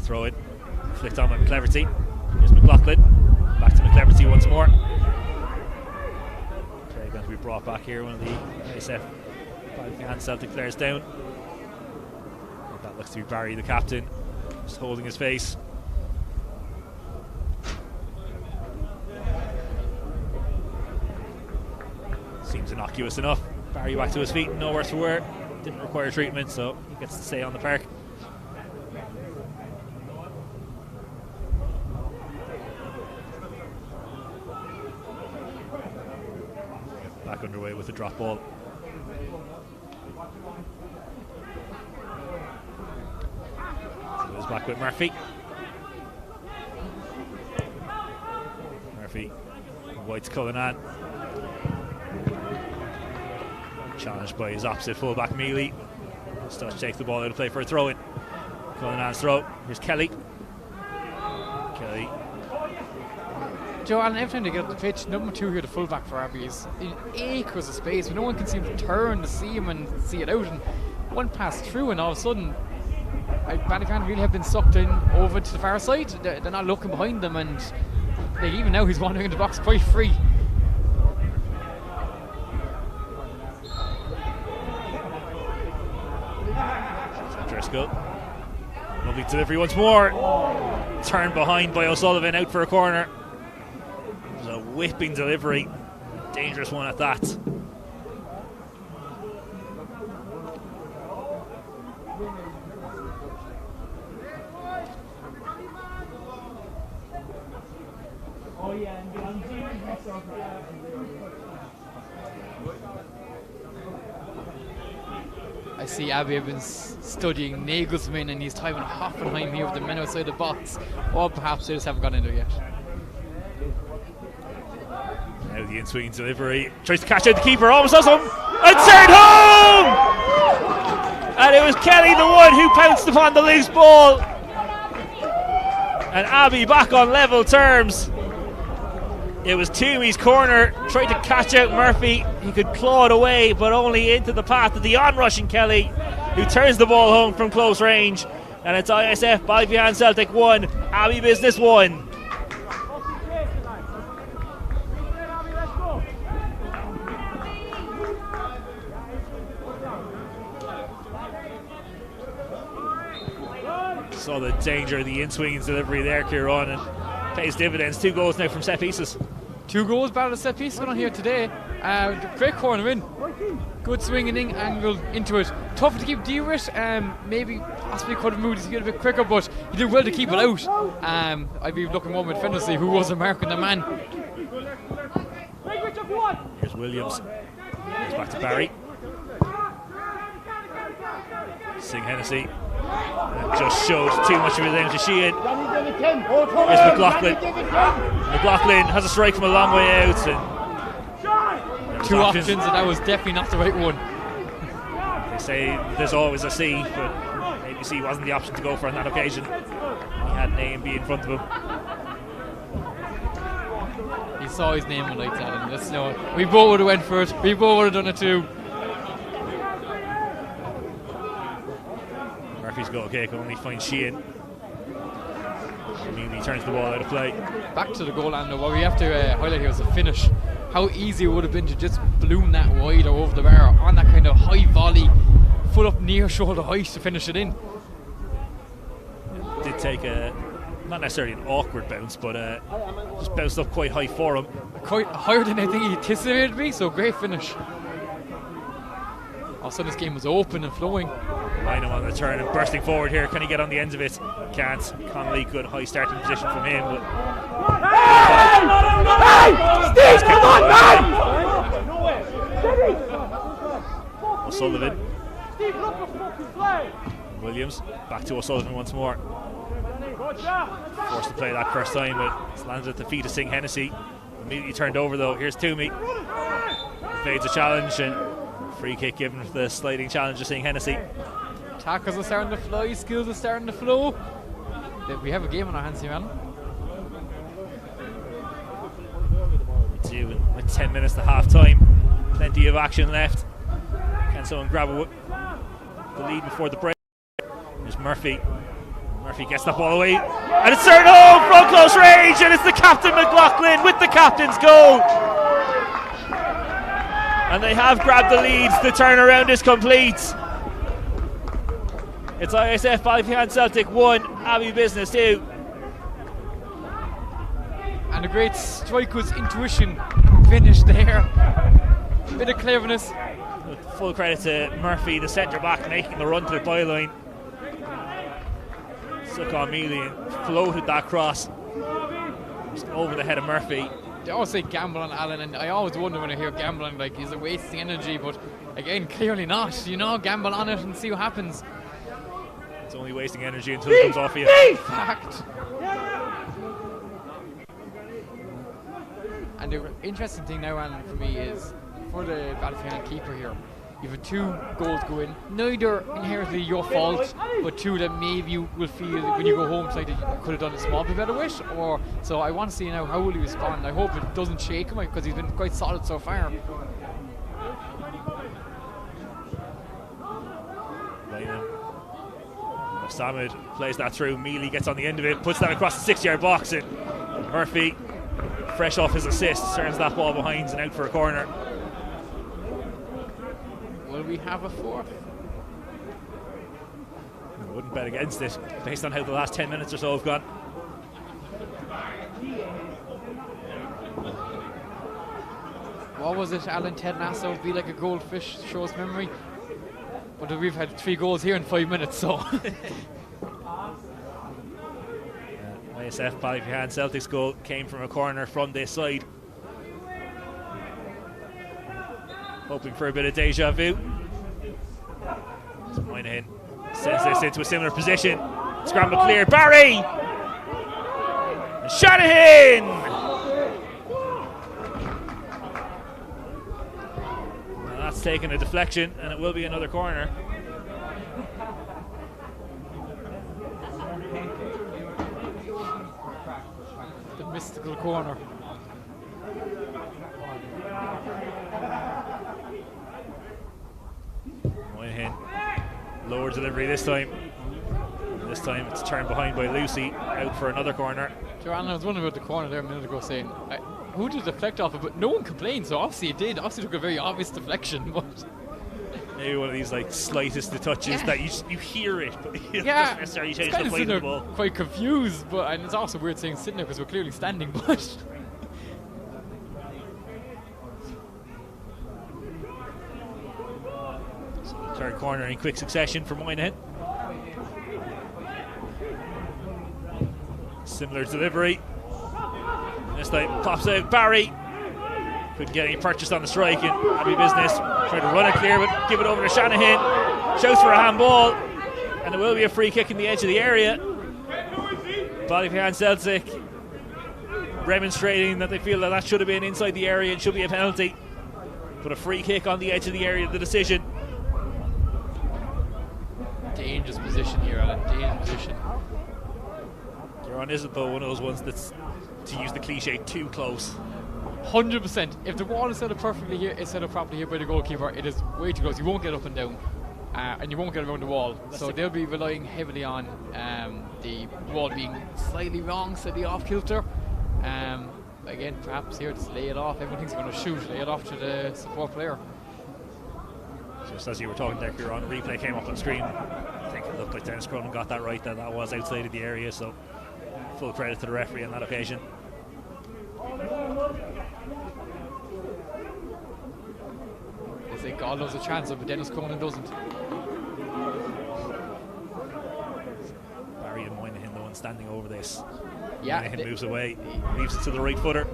[SPEAKER 1] Throw-in, flicked on by McCleverty. Here's McLaughlin, back to McCleverty once more. Okay, going to be brought back here, one of the ISF Ballyfian Celtic players down. That looks to be Barry, the captain, just holding his face. Seems innocuous enough. Barry back to his feet, no worse for wear. Didn't require treatment, so he gets to stay on the park. Back underway with the drop ball. So goes back with Murphy. Murphy, White's Cullinan. Challenged by his opposite fullback Mealy. Stush takes the ball out of play for a throw-in. Cullinan's throw. Here's Kelly. Kelly.
[SPEAKER 5] Joe Allen, every time they get up the pitch, number 2 here, the fullback for Abbey, is in acres of space, but no one can seem to turn to see him and see it out. And one pass through, and all of a sudden, Ballyfian really have been sucked in over to the far side. They're not looking behind them, and even now he's wandering in the box quite free.
[SPEAKER 1] Driscoll. Lovely delivery once more. Turned behind by O'Sullivan, out for a corner. It was a whipping delivery. Dangerous one at that.
[SPEAKER 5] I see Abbey have been studying Nagelsmann, and he's timing Hoffenheim here with the men outside the box. Or perhaps they just haven't got into it yet.
[SPEAKER 1] Now the in-swing delivery. Tries to catch out the keeper, almost does him. And turned home! And it was Kelly, the one who pounced upon the loose ball. And Abbey back on level terms. It was Toomey's corner, tried to catch out Murphy. He could claw it away, but only into the path of the on-rushing Kelly, who turns the ball home from close range. And it's ISF Ballyfian Celtic 1, Abbey Business 1. Saw the danger of the in-swing delivery there, Kieran, and pays dividends. 2 goals now from set pieces.
[SPEAKER 5] 2 goals battled a set piece going on here today. Great corner in. Good swinging angle into it. Tough to keep deal with. Maybe possibly could have moved his feet a bit quicker, but he did well to keep it out. I'd be looking more with defender to see who was marking the man.
[SPEAKER 1] Here's Williams. Goes back to Barry. Sing Hennessy. And just showed too much of his aim to Sheehan. Here's McLaughlin. McLaughlin has a strike from a long way out. And
[SPEAKER 5] 2 options, and that was definitely not the right one.
[SPEAKER 1] They say there's always a C, but maybe C wasn't the option to go for on that occasion. He had an A and B in front of him.
[SPEAKER 5] He saw his name on lights at him. Let's know it. We both would have went for it. We both would have done it too.
[SPEAKER 1] Murphy's goal kick only finds Sheehan. He turns the ball out of play.
[SPEAKER 5] Back to the goal, and what we have to highlight here is the finish how easy it would have been to just balloon that wide or over the bar on that kind of high volley, full up near shoulder height to finish it in.
[SPEAKER 1] Did take a, not necessarily an awkward bounce, but just bounced up quite high for him.
[SPEAKER 5] Quite higher than I think he anticipated to be, so great finish. All of a sudden this game was open and flowing.
[SPEAKER 1] Linehan on the turn and bursting forward here. Can he get on the ends of it? Can't. Connolly, good high starting position from him, but
[SPEAKER 6] Steve, come on, man!
[SPEAKER 1] O'Sullivan. Williams back to O'Sullivan once more. Forced to play that first time, but it's landed at the feet of Singh Hennessy. Immediately turned over though. Here's Toomey. Fades a challenge and free kick given for the sliding challenge of Singh Hennessy.
[SPEAKER 5] Tackles are starting to fly, skills are starting to flow. We have a game on our hands here, Alan.
[SPEAKER 1] We do, with 10 minutes to half time. Plenty of action left. Can someone grab the lead before the break? There's Murphy. Murphy gets that ball away, and it's turned home from close range, and it's the captain McLaughlin with the captain's goal. And they have grabbed the lead. The turnaround is complete. It's ISF Ballyphehane Celtic 1, Abbey Business 2.
[SPEAKER 5] And a great striker's intuition finish there. Bit of cleverness.
[SPEAKER 1] Full credit to Murphy, the centre back, making the run to the byline. Stuck on Mealy and floated that cross just over the head of Murphy.
[SPEAKER 5] They always say gamble on Alan, and I always wonder when I hear gambling, like, is it wasting energy? But again, clearly not. You know, gamble on it and see what happens.
[SPEAKER 1] It's only wasting energy until it comes off you.
[SPEAKER 5] Fact. And the interesting thing now, Alan, for me is for the Ballyphehane keeper here. You've had 2 goals go in, neither inherently your fault, but 2 that maybe you will feel when you go home like that you could have done a small bit better with. Or so I want to see now how will he respond. I hope it doesn't shake him because he's been quite solid so far.
[SPEAKER 1] Samad plays that through. Mealy gets on the end of it, puts that across the 6-yard box, and Murphy, fresh off his assist, turns that ball behind and out for a corner.
[SPEAKER 5] Will we have a 4th?
[SPEAKER 1] I wouldn't bet against it based on how the last 10 minutes or so have gone.
[SPEAKER 5] What was it, Alan? Ted Nassau, be like a goldfish, shows memory. But we've had 3 goals here in 5 minutes, so.
[SPEAKER 1] ISF Ballyphehane Celtic's goal came from a corner from this side. Hoping for a bit of deja vu. Linehan sends this into a similar position. Scramble clear. Barry! And Shanahan! And that's taken a deflection, and it will be another corner.
[SPEAKER 5] The mystical corner.
[SPEAKER 1] Linehan, lower delivery this time. This time it's turned behind by Lucy, out for another corner.
[SPEAKER 5] Joanne, I was wondering about the corner there a minute ago, saying who did deflect off it, but no one complained, so obviously it did. Obviously took a very obvious deflection, but
[SPEAKER 1] maybe one of these like slightest of touches that you hear it, but you
[SPEAKER 5] yeah,
[SPEAKER 1] don't necessarily change
[SPEAKER 5] kind
[SPEAKER 1] the
[SPEAKER 5] of
[SPEAKER 1] play of
[SPEAKER 5] sitting
[SPEAKER 1] the
[SPEAKER 5] there
[SPEAKER 1] ball.
[SPEAKER 5] quite confused, but and it's also weird saying sitting there because we're clearly standing, but
[SPEAKER 1] Third corner in quick succession from Linehan. Similar delivery. And this time pops out Barry. Couldn't get any purchase on the strike, and Abbey Business tried to run it clear, but give it over to Shanahan. Shouts for a handball, and it will be a free kick in the edge of the area. Ballyphehane Celtic remonstrating that they feel that should have been inside the area and should be a penalty. But a free kick on the edge of the area, the decision.
[SPEAKER 5] dangerous position here, Alan. Dangerous position.
[SPEAKER 1] You're on, isn't though one of those ones that's, to use the cliche, too close.
[SPEAKER 5] 100%. If the wall is set up perfectly here, it's set up properly here by the goalkeeper, it is way too close. You won't get up and down, and you won't get around the wall. So they'll be relying heavily on the wall being slightly wrong, slightly off kilter. again, perhaps here, just lay it off. Everyone thinks you're going to shoot, lay it off to the support player.
[SPEAKER 1] Just as you were talking there, on replay came up on screen. I think it looked like Dennis Cronin got that right, that was outside of the area, so full credit to the referee on that occasion.
[SPEAKER 5] They say God loves a chance, but Dennis Cronin doesn't.
[SPEAKER 1] Barry and Moynihan, the one standing over this.
[SPEAKER 5] Yeah,
[SPEAKER 1] Moynihan moves away, leaves it to the right footer.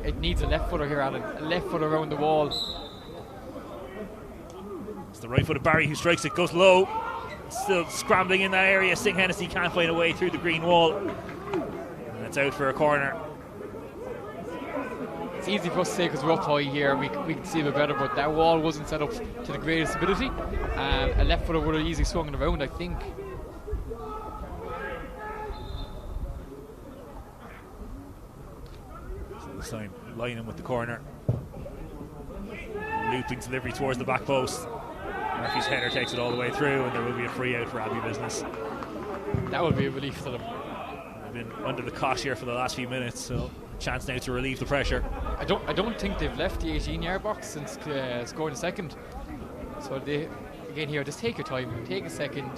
[SPEAKER 5] It needs a left footer here, Alan. A left footer around the wall.
[SPEAKER 1] It's the right footed Barry who strikes it, goes low. Still scrambling in that area. Singh Hennessy can't find a way through the green wall. And it's out for a corner.
[SPEAKER 5] It's easy for us to say because we're up high here, we can see a bit better, but that wall wasn't set up to the greatest ability. A left footer would have easily swung it around, I think.
[SPEAKER 1] So this time, Linehan with the corner. Looping delivery towards the back post. Murphy's header takes it all the way through, and there will be a free out for Abbey business.
[SPEAKER 5] That would be a relief to them.
[SPEAKER 1] They've been under the cosh here for the last few minutes, so a chance now to relieve the pressure.
[SPEAKER 5] I don't think they've left the 18-yard box since scoring a second. So they, again here, just take your time, take a second,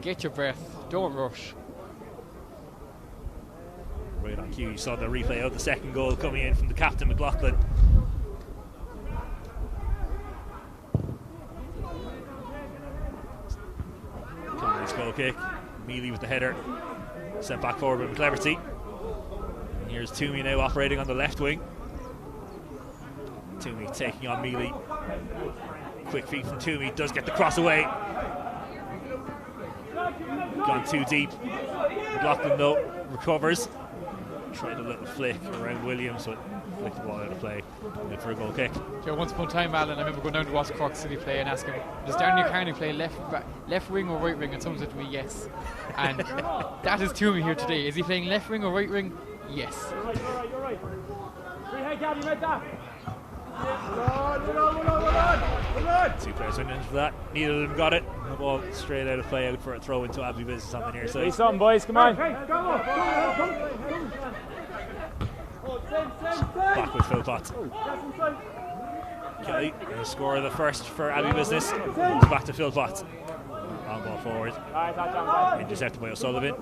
[SPEAKER 5] get your breath, don't rush.
[SPEAKER 1] Right on cue, you saw the replay of the second goal coming in from the captain McLaughlin. Nice goal kick. Mealy with the header. Sent back forward with McCleverty. And here's Toomey now operating on the left wing. Toomey taking on Mealy. Quick feet from Toomey. Does get the cross away. Gone too deep. McLaughlin though recovers. Tried a little flick around Williams, but flicked the ball out of play. Good for a goal kick.
[SPEAKER 5] Yeah, once upon a time, Alan, I remember going down to watch Cork City play and asking, does Darren Carney play left wing or right wing? And someone said to me, yes. And that is Toomey here today. Is he playing left wing or right wing? Yes.
[SPEAKER 6] You're right. Free head, Gabby, make that.
[SPEAKER 1] Two players went into that. Neither of them got it. The ball straight out of play, out for a throw into Abbey business on the near side.
[SPEAKER 6] Say something, boys, come on.
[SPEAKER 1] Back with Phil Potts. Kelly, the score of the first for Abbey business. Goes back to Phil Potts. Long ball forward. Intercepted by O'Sullivan.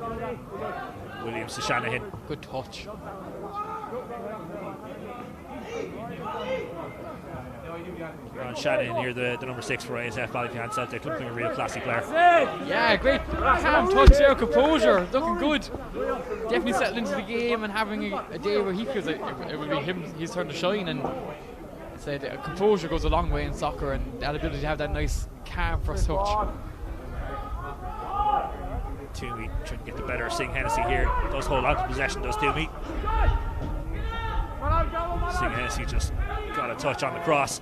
[SPEAKER 1] Williams to Shanahan.
[SPEAKER 5] Good touch.
[SPEAKER 1] Ron Shanahan here, the number 6 for ASF Ballyfian Celtic, looking a real classy player.
[SPEAKER 5] Yeah, great calm touch there, composure, looking good. Definitely settled into the game and having a day where he feels like it would be his turn to shine. And I said composure goes a long way in soccer, and that ability to have that nice calm first touch.
[SPEAKER 1] Toomey trying to get the better of Singh Hennessy here. Does hold on to possession, does Toomey. Singh Hennessy just got a touch on the cross.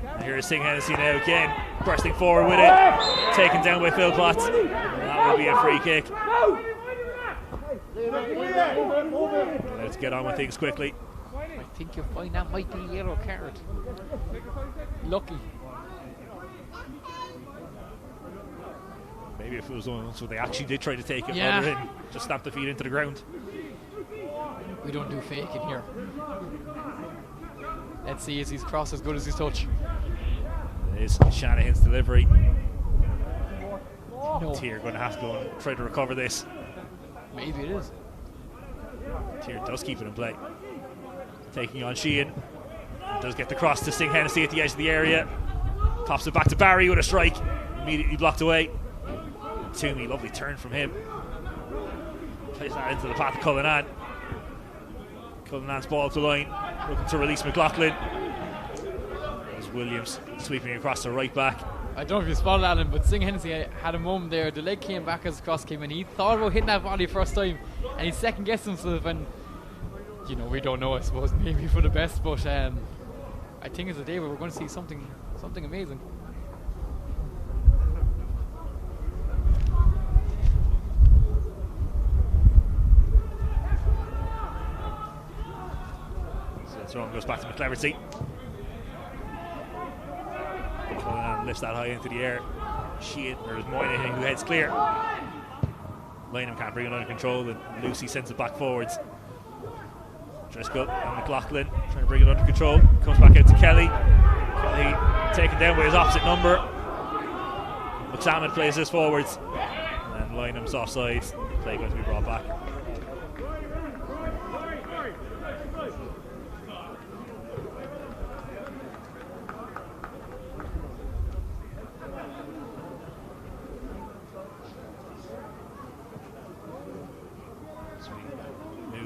[SPEAKER 1] And here's Singh Hennessy now again, bursting forward with it, taken down by Phil Potts. And that will be a free kick. Let's get on with things quickly.
[SPEAKER 5] I think you'll find that might be a yellow card. Lucky.
[SPEAKER 1] Maybe if it was one, so they actually did try to take it,
[SPEAKER 5] Yeah.
[SPEAKER 1] rather than just stamp the feet into the ground.
[SPEAKER 5] We don't do fake in here. Let's see, is his cross as good as his touch?
[SPEAKER 1] It is Shanahan's delivery.
[SPEAKER 5] No.
[SPEAKER 1] Tier going to have to go and try to recover this.
[SPEAKER 5] Maybe it is.
[SPEAKER 1] Tier does keep it in play. Taking on Sheehan. Does get the cross to Singh Hennessy at the edge of the area. Pops it back to Barry with a strike. Immediately blocked away. Toomey, lovely turn from him. Plays that into the path of Cullinan. Cullinan's ball to line. Looking to release McLaughlin. There's Williams sweeping across the right back.
[SPEAKER 5] I don't know if you spotted Alan, but Singh Hennessy had a moment there. The leg came back as the cross came in. He thought about hitting that volley first time, and he second guessed himself. And you know, we don't know, I suppose, maybe for the best, but I think it's a day where we're going to see something amazing.
[SPEAKER 1] So the throw goes back to McCleverty. Cullinan lifts that high into the air. Sheehan, there's Moynihan who heads clear. Linehan can't bring it under control, and Lucy sends it back forwards. Driscoll and McLaughlin trying to bring it under control. Comes back out to Kelly. Kelly taken down with his opposite number. McSalmon plays this forwards. And Lineham's offside. Play going to be brought back.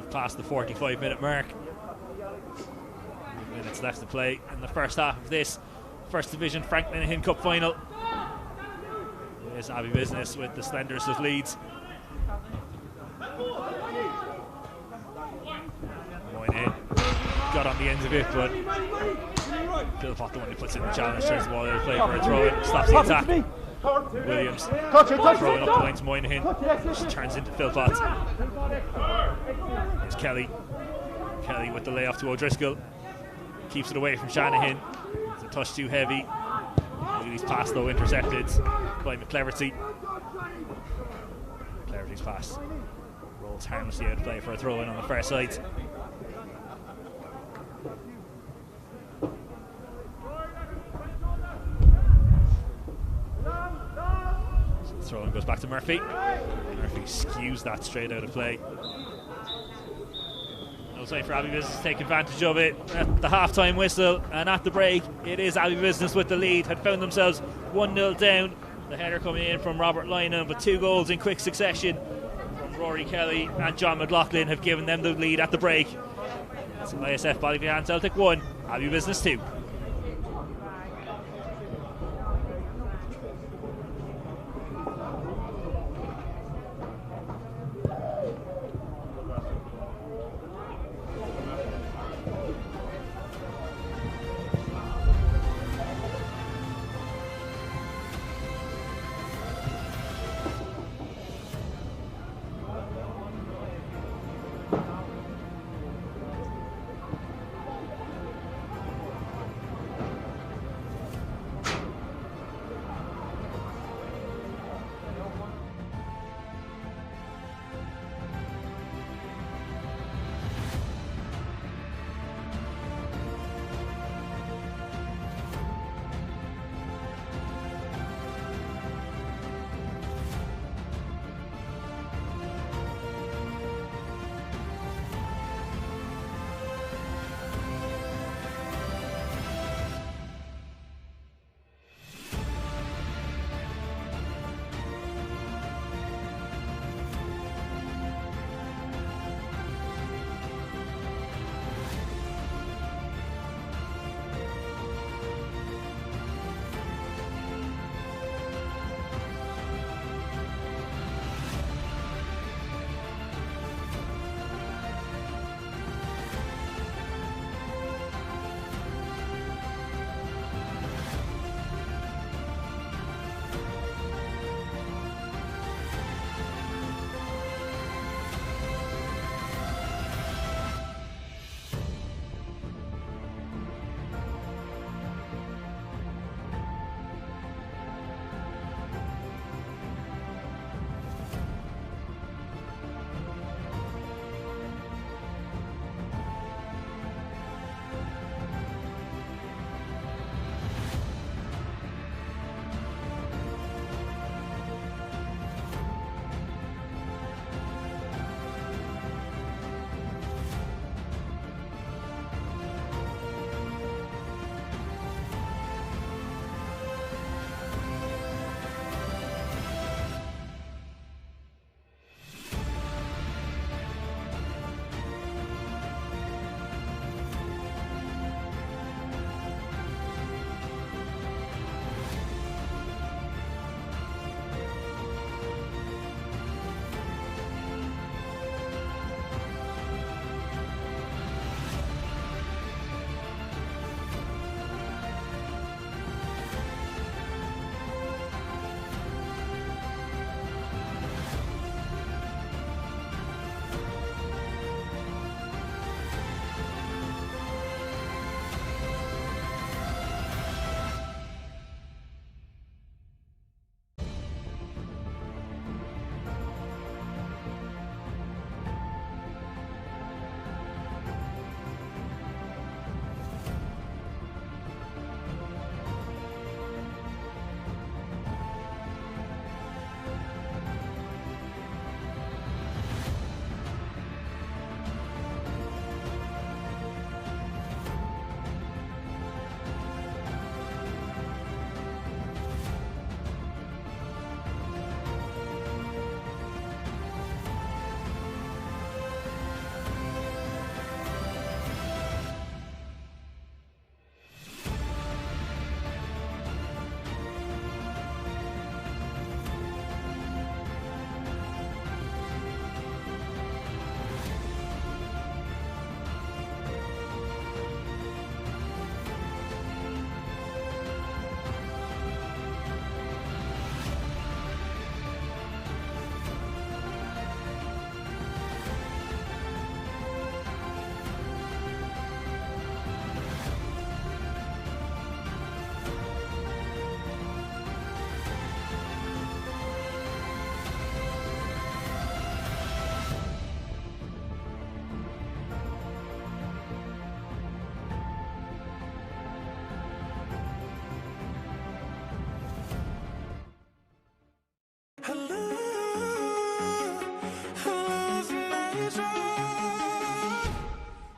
[SPEAKER 1] Past the 45-minute mark. 8 minutes left to play in the first half of this First Division Frank Linehan Cup final. There's Abbey Business with the slenderest of leads. Moynihan got on the ends of it, but Philpott, the one who puts in the challenge, turns the ball out of play for a throw in, stops the attack. Williams throwing up the line to Moynihan, just turns into Philpott. There's Kelly. Kelly with the layoff to O'Driscoll. Keeps it away from Shanahan. It's a touch too heavy. He's pass though intercepted by McCleverty. McCleverty's pass rolls harmlessly out of play for a throw in on the far side. So the throw in goes back to Murphy. Murphy skews that straight out of play. No time for Abbey Business to take advantage of it. At the half-time whistle and at the break, it is Abbey Business with the lead. Had found themselves 1-0 down. The header coming in from Robert Linehan, but 2 goals in quick succession from Rory Kelly and John McLaughlin have given them the lead at the break. It's ISF Ballyvian Celtic 1, Abbey Business 2.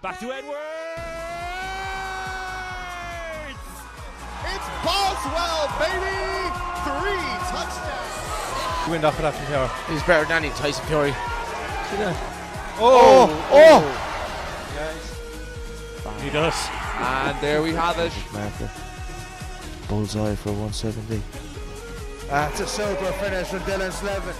[SPEAKER 1] Back to Edwards!
[SPEAKER 2] It's Boswell, baby! 3 touchdowns.
[SPEAKER 6] Wind off of that from here.
[SPEAKER 3] He's better than any Tyson Fury.
[SPEAKER 6] See that?
[SPEAKER 2] Oh!
[SPEAKER 1] He does.
[SPEAKER 3] And there we have it.
[SPEAKER 4] Marker. Bullseye for 170.
[SPEAKER 2] That's a super finish from Dylan Slevin.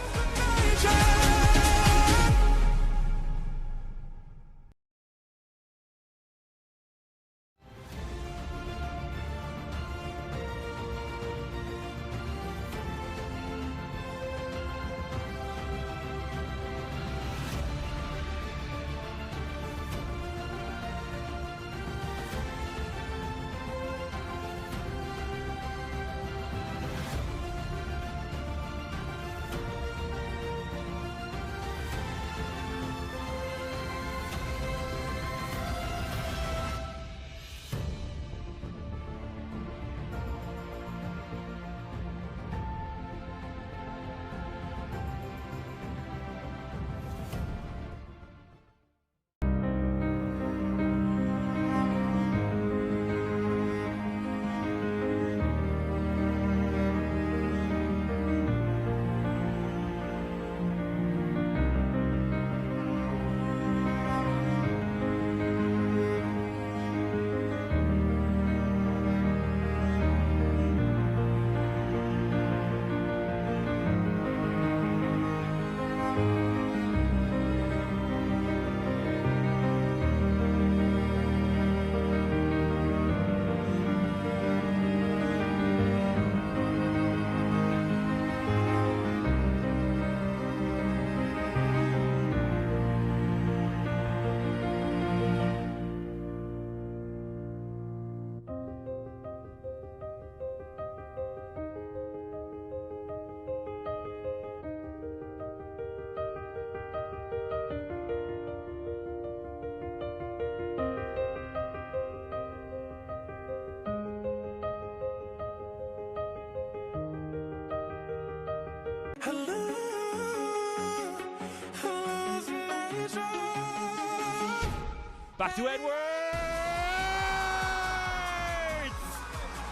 [SPEAKER 1] Back to Edwards!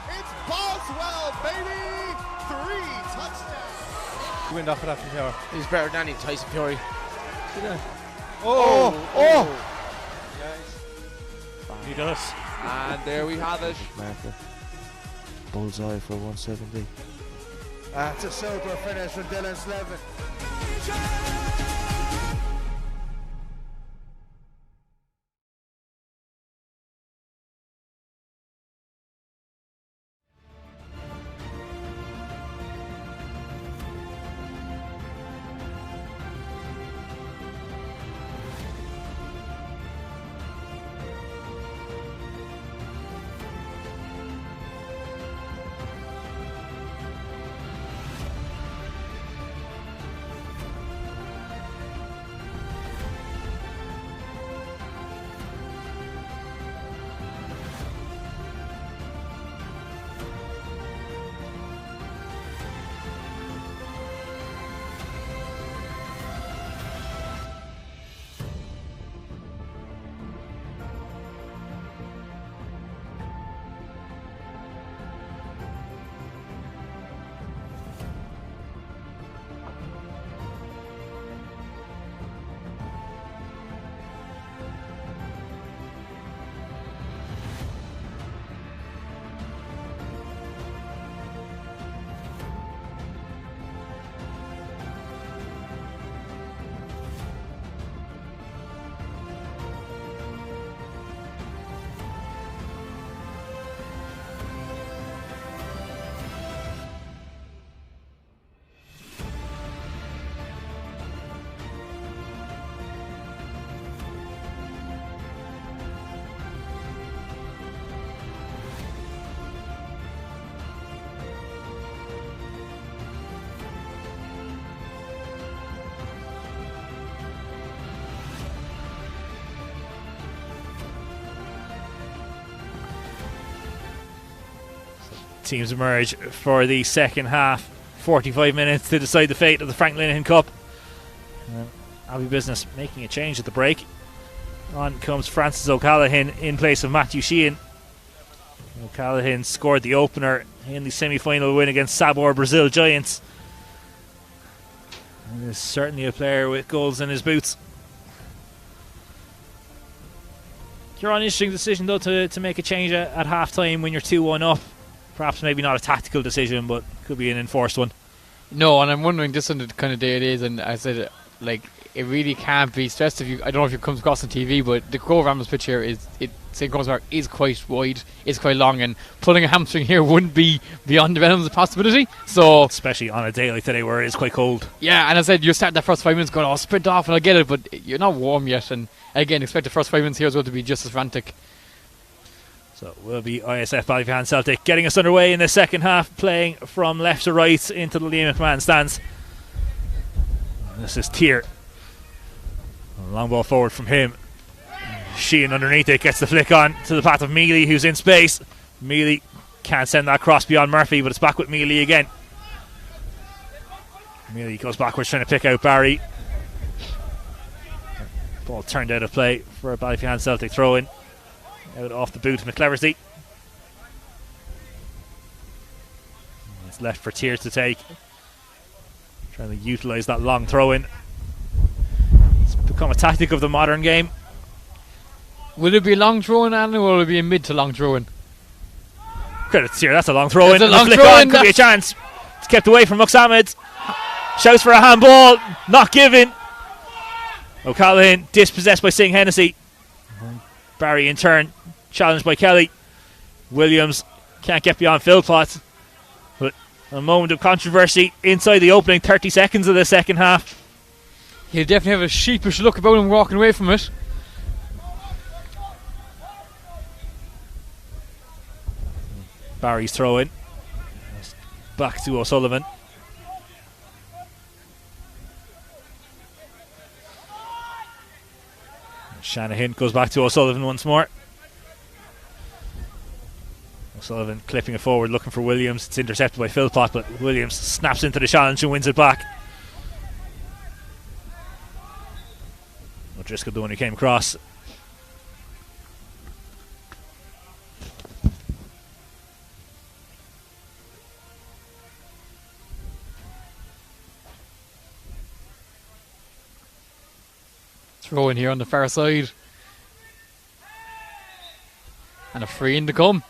[SPEAKER 2] It's Boswell, baby! 3 touchdowns.
[SPEAKER 6] Wind off of that from here.
[SPEAKER 3] He's better than any Tyson Fury.
[SPEAKER 6] See that?
[SPEAKER 1] He does.
[SPEAKER 3] And there we have it.
[SPEAKER 4] Marker. Bullseye for 170.
[SPEAKER 2] That's a super finish from Dylan Slevin.
[SPEAKER 1] Teams emerge for the second half. 45 minutes to decide the fate of the Frank Linehan Cup. Abbey Business making a change at the break. On comes Francis O'Callaghan in place of Matthew Sheehan. O'Callaghan scored the opener in the semi-final win against Sabor Brazil Giants. And is certainly a player with goals in his boots. You're on an interesting decision though to make a change at half time when you're 2-1 up. Perhaps maybe not a tactical decision, but could be an enforced one.
[SPEAKER 5] No, and I'm wondering just on the kind of day it is, and I said, like, it really can't be stressed if you. I don't know if it comes across on TV, but the Grove Ramblers pitch here St. Cross Park is quite wide, is quite long, and pulling a hamstring here wouldn't be beyond the realms of possibility. So,
[SPEAKER 1] especially on a day like today where it is quite cold.
[SPEAKER 5] Yeah, and I said you start that first 5 minutes going, oh, sprint off, and I get it, but you're not warm yet, and again, expect the first 5 minutes here as well to be just as frantic.
[SPEAKER 1] So it will be ISF Ballyphehane Celtic getting us underway in the second half, playing from left to right into the Liam McMahon stands. This is Tier. Long ball forward from him. Sheehan underneath it gets the flick on to the path of Mealy, who's in space. Mealy can't send that cross beyond Murphy, but it's back with Mealy again. Mealy goes backwards trying to pick out Barry. Ball turned out of play for a Ballyphehane Celtic throw in. Out off the boot of McCleversey. It's left for Tier to take. Trying to utilise that long throw in. It's become a tactic of the modern game.
[SPEAKER 5] Will it be a long throw-in, Alan, or will it be a mid to long throw-in?
[SPEAKER 1] Credit to Tier, that's a long throw in.
[SPEAKER 5] It's a long throw in.
[SPEAKER 1] Could be a chance. It's kept away from Muxamed. Shouts for a handball. Not given. O'Callaghan dispossessed by Singh Hennessy. Barry in turn challenged by Kelly. Williams can't get beyond Philpott, but a moment of controversy inside the opening 30 seconds of the second half.
[SPEAKER 5] He'll definitely have a sheepish look about him walking away from it.
[SPEAKER 1] Barry's throw in back to O'Sullivan. Shanahan goes back to O'Sullivan once more. O'Sullivan clipping it forward, looking for Williams. It's intercepted by Philpott, but Williams snaps into the challenge and wins it back. O'Driscoll, the one who came across.
[SPEAKER 5] Throw in here on the far side. And a free in to come.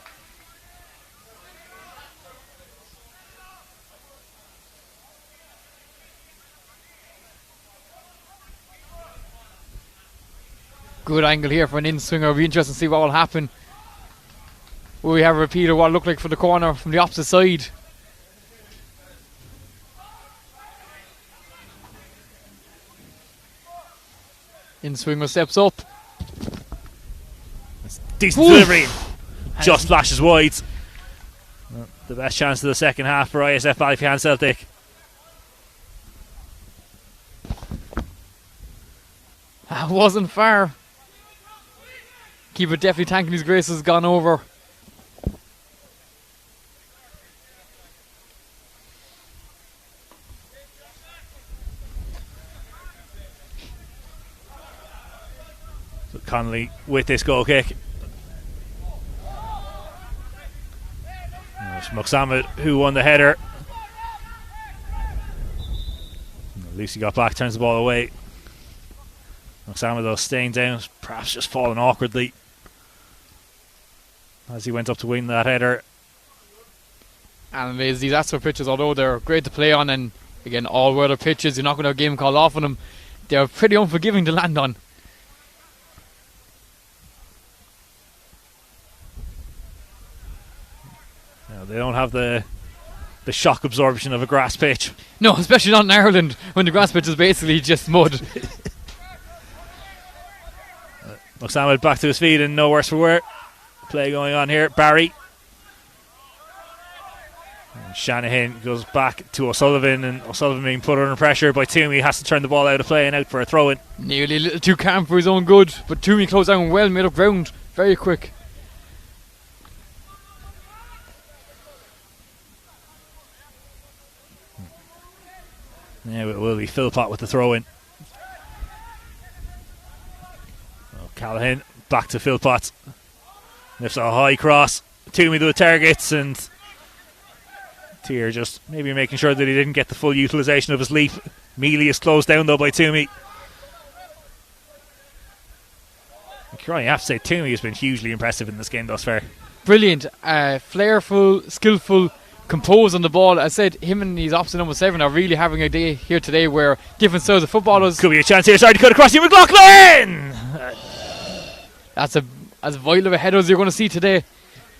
[SPEAKER 5] Good angle here for an in-swinger. It'll be interesting to see what will happen. Will we have a repeat of what it looked like for the corner from the opposite side? In-swinger steps up.
[SPEAKER 1] Decent delivery. Just flashes wide. The best chance of the second half for ISF Ballyphehane Celtic.
[SPEAKER 5] That wasn't far. Keeper definitely thanking his grace has gone over.
[SPEAKER 1] So Connolly with this goal kick. There's Muxamed who won the header. Lucy got back, turns the ball away. Muxamed though staying down, perhaps just falling awkwardly as he went up to win that header.
[SPEAKER 5] And these Astro pitches, although they're great to play on, and again all weather pitches, you're not going to have a game called off on them, they're pretty unforgiving to land on.
[SPEAKER 1] They don't have the shock absorption of a grass pitch.
[SPEAKER 5] No, especially not in Ireland when the grass pitch is basically just mud.
[SPEAKER 1] Muxamed back to his feet and no worse for wear. Play going on here. Barry. And Shanahan goes back to O'Sullivan, and O'Sullivan being put under pressure by Toomey has to turn the ball out of play and out for a throw in.
[SPEAKER 5] Nearly a little too calm for his own good, but Toomey closed down well, made up ground very quick. Now it will be Philpott with the throw in.
[SPEAKER 1] Callahan back to Philpott. Lifts a high cross. Toomey to the targets, and Tier just maybe making sure that he didn't get the full utilisation of his leap. Mealy is closed down though by Toomey. I have to say Toomey has been hugely impressive in this game thus far.
[SPEAKER 5] Brilliant, flairful, skillful, composed on the ball. I said him and his opposite number 7 are really having a day here today where different styles of footballers.
[SPEAKER 1] Could be a chance here. Sorry to cut across you, McLaughlin!
[SPEAKER 5] That's as vital of a header as you're going to see today.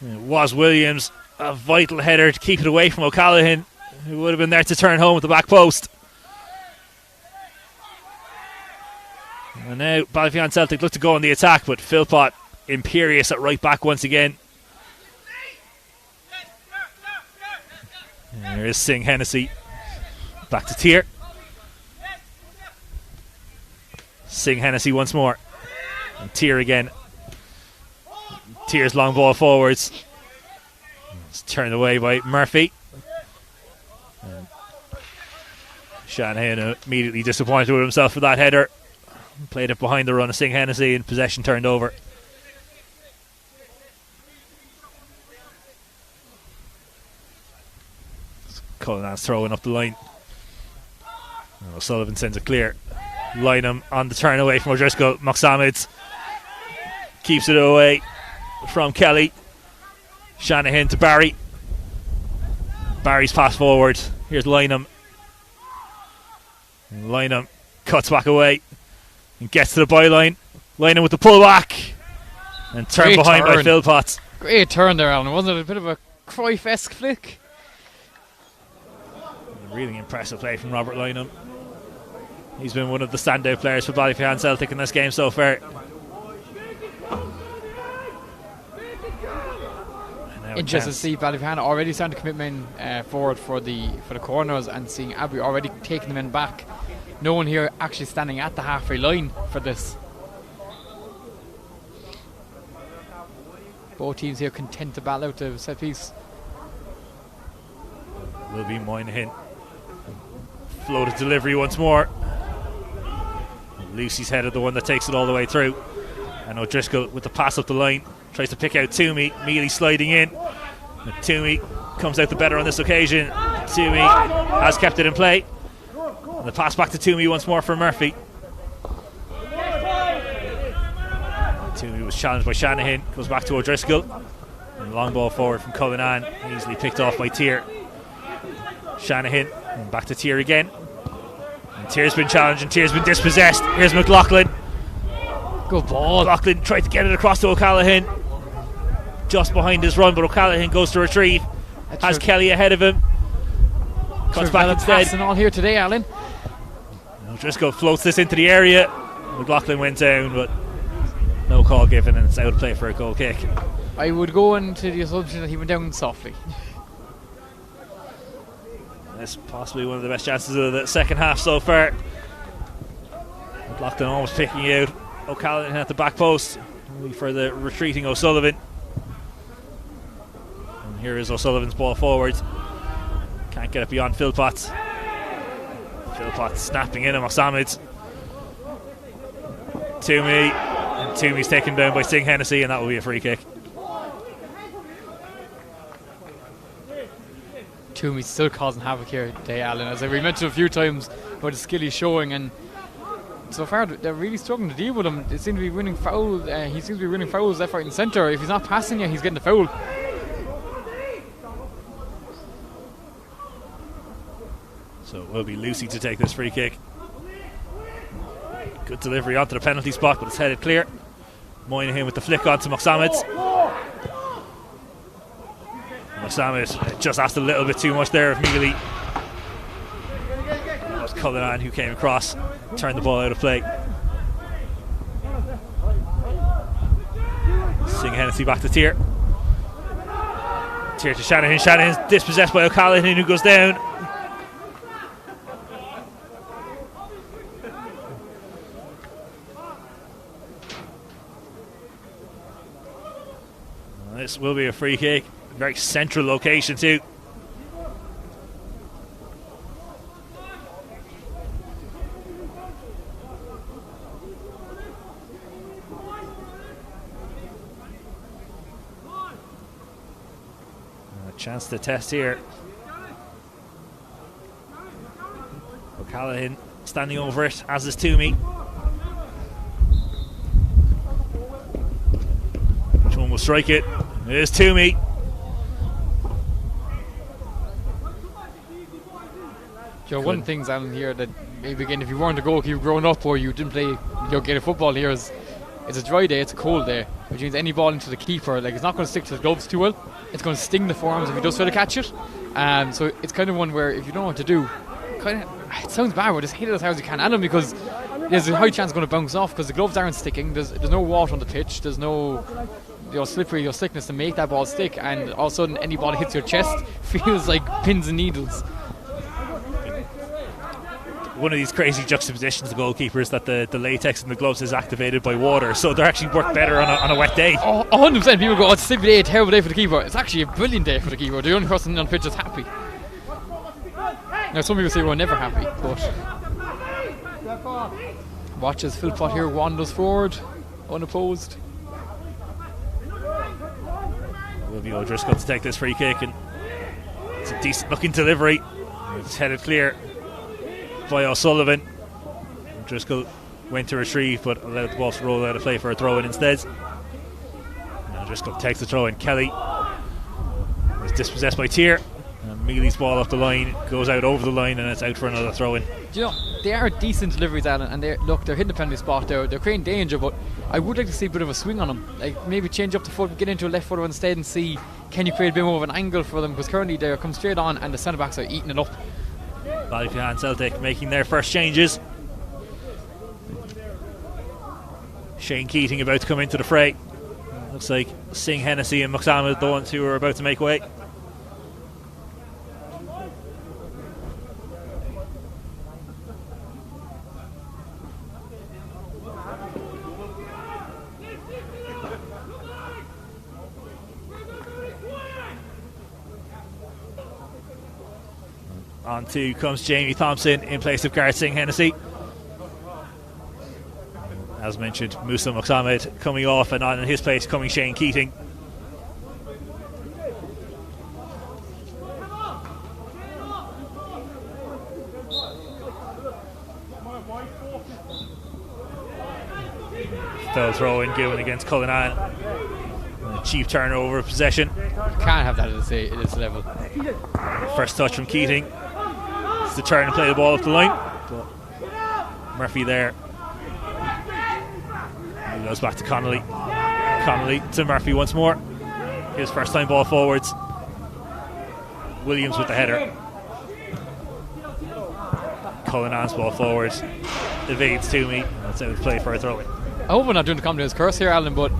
[SPEAKER 1] It was Williams, a vital header to keep it away from O'Callaghan, who would have been there to turn home at the back post. And now Ballyfian Celtic look to go on the attack, but Philpott imperious at right back once again. And there is Singh Hennessy. Back to Tier. Singh Hennessy once more. And Tier again. Tier's long ball forwards. It's turned away by Murphy. And Shanahan immediately disappointed with himself for that header. Played it behind the run of Singh Hennessy and possession turned over. Cullinan's throwing up the line. And O'Sullivan sends it clear. Linehan on the turn away from O'Driscoll. Moxamid keeps it away from Kelly. Shanahan to Barry. Barry's pass forward. Here's Linehan. And Linehan cuts back away and gets to the byline. Linehan with the pull back and turned behind by Philpott.
[SPEAKER 5] Great turn there, Alan. Wasn't it a bit of a Cruyff-esque flick?
[SPEAKER 1] A really impressive play from Robert Linehan. He's been one of the standout players for Ballyfian Celtic in this game so far.
[SPEAKER 5] Interesting to see Ballyfian already starting to commit men forward for the corners, and seeing Abbey already taking the men back. No one here actually standing at the halfway line for this. Both teams here content to battle out the set piece.
[SPEAKER 1] Will be Moynihan. Floated delivery once more. Lucy's headed the one that takes it all the way through. And O'Driscoll with the pass up the line tries to pick out Toomey. Mealy sliding in. And Toomey comes out the better on this occasion. Toomey has kept it in play. And the pass back to Toomey once more for Murphy. Toomey was challenged by Shanahan. Goes back to O'Driscoll. And long ball forward from Cullinan. Easily picked off by Tier. Shanahan. And back to Tier again. And Tier's been challenged and Tier's been dispossessed. Here's McLaughlin.
[SPEAKER 5] Good ball.
[SPEAKER 1] McLaughlin tried to get it across to O'Callaghan. Just behind his run, but O'Callaghan goes to retrieve. Has Kelly ahead of him. Cuts back instead.
[SPEAKER 5] And all here today, Alan.
[SPEAKER 1] O'Driscoll floats this into the area. McLaughlin went down, but no call given, and it's out of play for a goal kick.
[SPEAKER 5] I would go into the assumption that he went down softly.
[SPEAKER 1] That's possibly one of the best chances of the second half so far. McLaughlin almost picking out O'Callaghan at the back post for the retreating O'Sullivan. And here is O'Sullivan's ball forward. Can't get it beyond Philpott. Philpott snapping in on Moxamid. Toomey. And Toomey's taken down by Singh Hennessy, and that will be a free kick.
[SPEAKER 5] Toomey's still causing havoc here today, Alan. As we mentioned a few times about the skill he's showing, and so far they're really struggling to deal with him. They seem to be winning fouls. He seems to be winning fouls left, right and centre. If he's not passing yet, he's getting the foul.
[SPEAKER 1] So it will be Lucy to take this free kick. Good delivery onto the penalty spot, but it's headed clear. Moynihan with the flick onto Moxamid. Moxamid just asked a little bit too much there of Mealy. That was Cullinan who came across, turned the ball out of play. Singh Hennessy back to Tier. Tier to Shanahan. Shanahan's dispossessed by O'Callaghan, who goes down. This will be a free kick. Very central location too. Chance to test here. O'Callaghan standing over it, as is Toomey. Which one will strike it? It is Toomey.
[SPEAKER 5] One of the things, Alan, here that maybe again, if you weren't a goalkeeper growing up or you didn't play game of football here, is it's a dry day, it's a cold day, which means any ball into the keeper, like, it's not going to stick to the gloves too well. It's going to sting the forearms if he does try to catch it. So it's kind of one where if you don't know what to do, it sounds bad, but just hit it as hard as you can at him, because there's a high chance it's going to bounce off because the gloves aren't sticking. There's no water on the pitch. There's no slippery slickness to make that ball stick, and all of a sudden any ball that hits your chest feels like pins and needles.
[SPEAKER 1] One of these crazy juxtapositions of goalkeepers that the latex in the gloves is activated by water, so they actually work better on a wet day.
[SPEAKER 5] 100%. People go, it's a day, a terrible day for the keeper. It's actually a brilliant day for the keeper. The only person on the pitch is happy. Now some people say we're never happy, but watch as Philpott here wanders forward unopposed.
[SPEAKER 1] Will be O'Driscoll to take this free kick, and it's a decent looking delivery. It's headed clear by O'Sullivan. O'Driscoll went to retrieve but allowed the ball to roll out of play for a throw in instead. And O'Driscoll takes the throw in. Kelly is dispossessed by Tier, and Mealy's ball off the line goes out over the line, and it's out for another throw in.
[SPEAKER 5] Do you know, they are decent deliveries, Alan, and they're hitting the penalty spot. They're creating danger, but I would like to see a bit of a swing on them. Like, maybe change up the foot, get into a left footer instead, and see can you create a bit more of an angle for them, because currently they come straight on and the centre backs are eating it up.
[SPEAKER 1] Ballyphehane Celtic making their first changes. Shane Keating about to come into the fray. Looks like Singh, Hennessy and Moxammed, the ones who are about to make way. On to comes Jamie Thompson in place of Gareth Singh Hennessy. As mentioned, Musa Moxammed coming off, and on in his place coming Shane Keating. Foul throw in given against Cullinan. A cheap turnover of possession.
[SPEAKER 5] Can't have that at this level.
[SPEAKER 1] First touch from Keating. It's the turn and play the ball up the line. But Murphy there. He goes back to Connolly. Connolly to Murphy once more. His first time ball forwards. Williams with the header. Cullinan's ball forward. Evades Toomey. That's out of play for a throw in.
[SPEAKER 5] I hope we're not doing the Connolly's curse here, Alan, but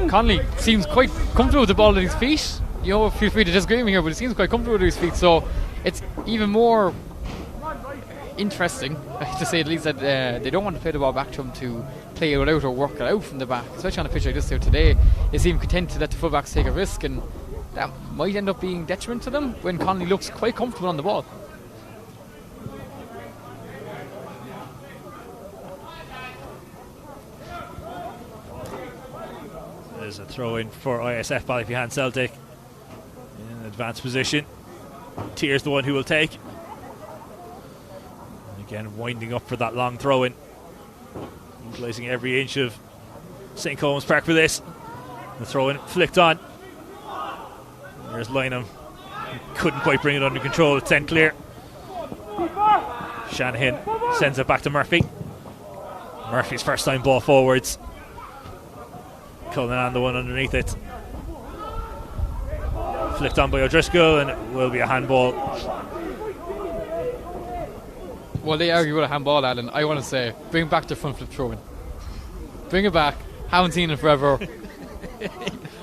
[SPEAKER 5] Connolly seems quite comfortable with the ball at his feet. You know, feel free to disagree with me here, but he seems quite comfortable with his feet, so it's even more interesting, to say at least, that they don't want to play the ball back to him to play it out or work it out from the back, especially on a pitch like this here today. They seem content to let the fullbacks take a risk, and that might end up being detriment to them when Connolly looks quite comfortable on the ball.
[SPEAKER 1] There's a throw in for ISF Ballyphehane Celtic in an advanced position. Tier's the one who will take. And again, winding up for that long throw in, utilising every inch of St. Combs Park for this. The throw in flicked on. There's Linehan. Couldn't quite bring it under control. It's sent clear. Shanahan sends it back to Murphy. Murphy's first time ball forwards. Cullinan the one underneath it. Flicked on by O'Driscoll, and it will be a handball.
[SPEAKER 5] Well, they argue with a handball, Alan. I want to say, bring back the front flip throw-in. Bring it back. Haven't seen it forever.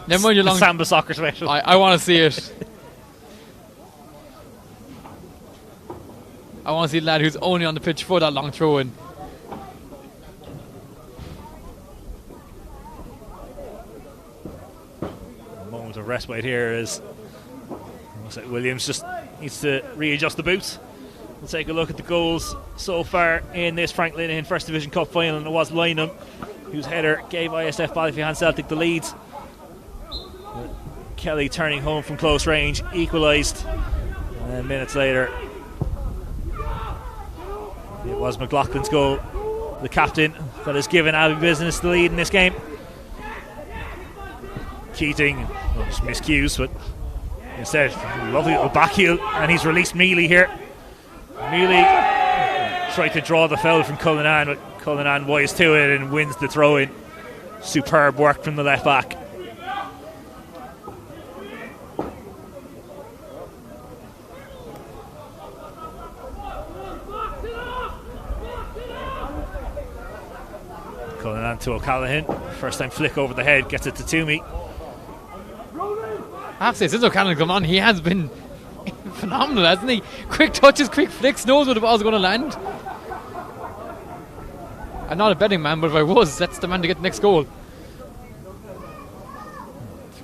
[SPEAKER 5] Never mind your long
[SPEAKER 1] Samba soccer special.
[SPEAKER 5] I want to see it. I want to see the lad who's only on the pitch for that long throw-in.
[SPEAKER 1] Moment of respite here as Williams just needs to readjust the boots. We'll take a look at the goals so far in this Frank Linehan First Division Cup final, and it was Linehan whose header gave ISF Ballyphehane Celtic the lead. Kelly turning home from close range, equalised. And then minutes later, it was McLaughlin's goal, the captain, that has given Abbey Business the lead in this game. Keating, just miscues, but instead, lovely little back heel, and he's released Mealy here. Mealy tried to draw the foul from Cullinan, but Cullinan wise to it and wins the throw-in. Superb work from the left back. Cullinan to O'Callaghan. First time flick over the head, gets it to Toomey.
[SPEAKER 5] I have to say, since O'Callaghan come on, he has been phenomenal, hasn't he? Quick touches, quick flicks, knows where the ball's going to land. I'm not a betting man, but if I was, that's the man to get the next goal.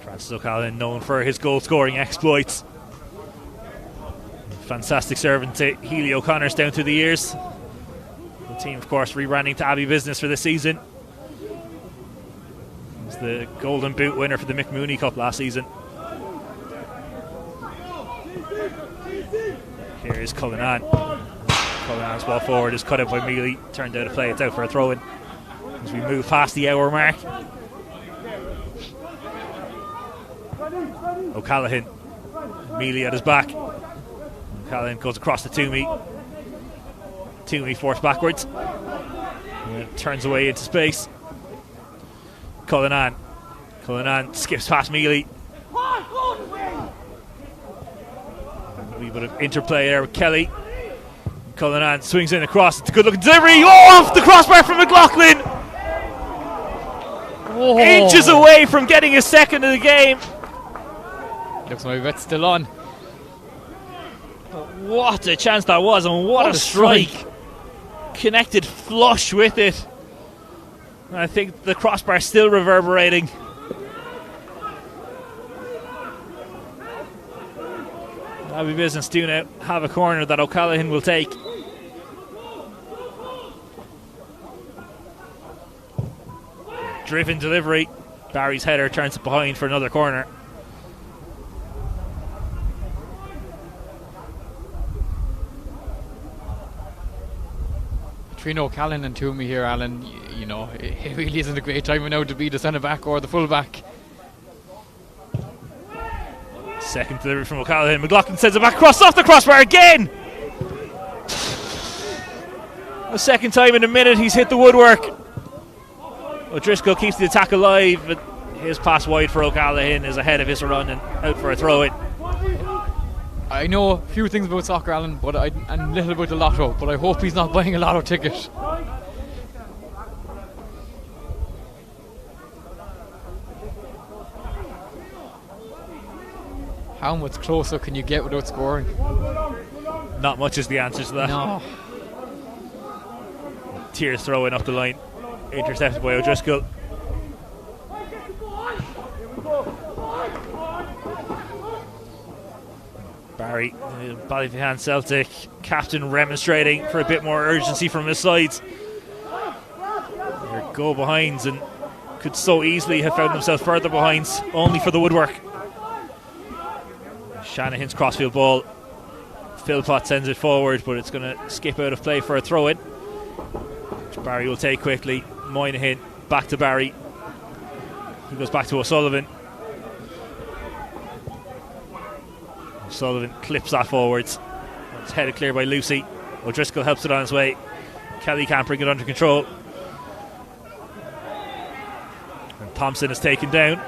[SPEAKER 1] Francis O'Callaghan, known for his goal scoring exploits. Fantastic servant to Healy O'Connor's down through the years. The team, of course, rebranding to Abbey Business for this season. He was the Golden Boot winner for the Mick Mooney Cup last season. Here is Cullinan. Cullinan's ball forward is cut out by Mealy. Turned out of play. It's out for a throw-in as we move past the hour mark. O'Callaghan. Mealy at his back. O'Callaghan goes across to Toomey. Toomey forced backwards. And turns away into space. Cullinan. Cullinan skips past Mealy. A wee bit of interplay there with Kelly. Cullinan swings in across. It's a good looking delivery. Oh, off the crossbar from McLaughlin.
[SPEAKER 5] Oh.
[SPEAKER 1] Inches away from getting his second of the game.
[SPEAKER 5] Looks like my bet's still on.
[SPEAKER 1] What a chance that was, and what a strike. Connected flush with it. I think the crossbar still reverberating. Abbey Business do now have a corner that O'Callaghan will take. Driven delivery. Barry's header turns it behind for another corner.
[SPEAKER 5] Between O'Callaghan and Toomey here, Alan, you know, it really isn't a great time now to be the centre back or the full back.
[SPEAKER 1] Second delivery from O'Callaghan. McLaughlin sends it back across off the crossbar again. The second time in a minute he's hit the woodwork. O'Driscoll keeps the attack alive, but his pass wide for O'Callaghan is ahead of his run and out for a throw-in.
[SPEAKER 5] I know a few things about soccer, Alan, but and a little about the lotto, but I hope he's not buying a lotto ticket. How much closer can you get without scoring?
[SPEAKER 1] Not much is the answer to that.
[SPEAKER 5] No.
[SPEAKER 1] Tears throwing up the line. Intercepted by O'Driscoll. Barry, Ballyphehane Celtic captain, remonstrating for a bit more urgency from his sides. Their goal behinds and could so easily have found themselves further behinds, only for the woodwork. Shanahan's crossfield ball. Philpott sends it forward, but it's going to skip out of play for a throw-in, which Barry will take quickly. Moynihan back to Barry. He goes back to O'Sullivan. O'Sullivan clips that forwards. It's headed clear by Lucy. O'Driscoll helps it on his way. Kelly can't bring it under control. And Thompson is taken down.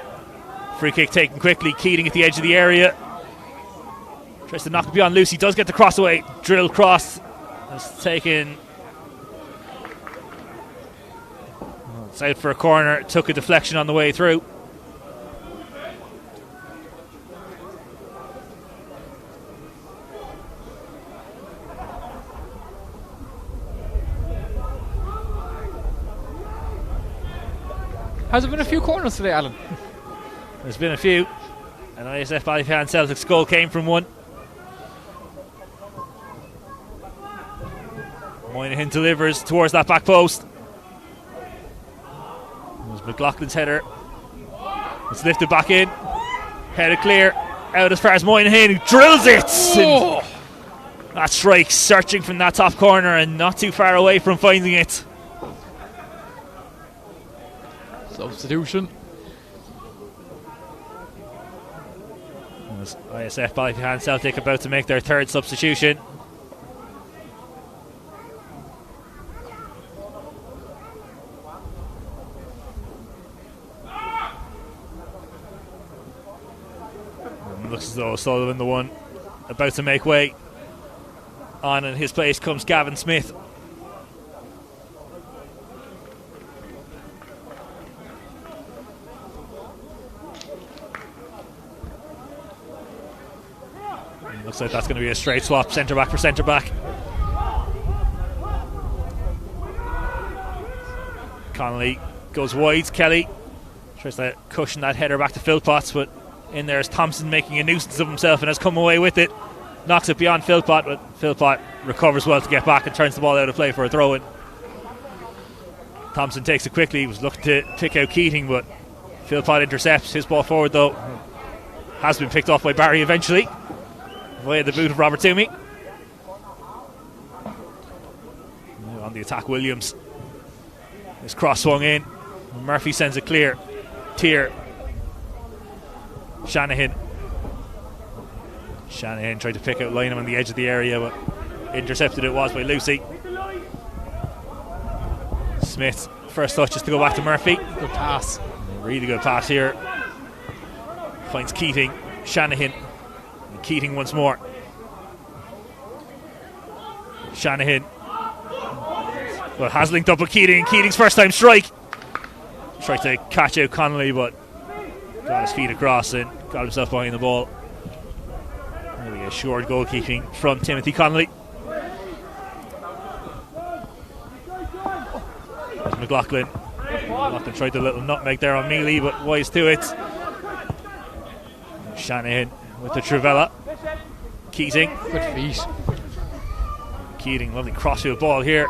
[SPEAKER 1] Free kick taken quickly. Keating at the edge of the area. Tries to knock it beyond Lucy. Does get the cross away. Drill cross. It's taken. It's out for a corner. Took a deflection on the way through.
[SPEAKER 5] Has there been a few corners today, Alan?
[SPEAKER 1] There's been a few. And ISF Ballyphehane Celtic's goal came from one. Moynihan delivers towards that back post. It was McLaughlin's header. It's lifted back in. Headed clear. Out as far as Moynihan, who drills it.
[SPEAKER 5] Oh.
[SPEAKER 1] That strike, searching from that top corner and not too far away from finding it.
[SPEAKER 5] Substitution.
[SPEAKER 1] As ISF Ballyphehane Celtic about to make their third substitution. Looks as though Sullivan, the one about to make way. On in his place comes Gavin Smith. Looks like that's going to be a straight swap, centre back for centre back. Connolly goes wide. Kelly tries to cushion that header back to Philpotts, but in there is Thompson making a nuisance of himself and has come away with it. Knocks it beyond Philpott, but Philpott recovers well to get back and turns the ball out of play for a throw-in. Thompson takes it quickly. He was looking to pick out Keating, but Philpott intercepts. His ball forward, though, has been picked off by Barry eventually, via the boot of Robert Toomey. Now on the attack, Williams. His cross swung in. Murphy sends it clear. Tier. Shanahan tried to pick out Linehan on the edge of the area, but intercepted it was by Lucy. Smith, first touch is to go back to Murphy.
[SPEAKER 5] Good pass.
[SPEAKER 1] Really good pass here. Finds Keating. Shanahan. And Keating once more. Shanahan. Well, has linked up with Keating. Keating's first time strike. Tried to catch out Connolly, but got his feet across and got himself behind the ball. Really assured goalkeeping from Timothy Connolly. There's McLaughlin. McLaughlin tried the little nutmeg there on Mealy, but wise to it. Shanahan with the Trivella. Keating.
[SPEAKER 5] Good feet.
[SPEAKER 1] Keating, lovely crossfield ball here.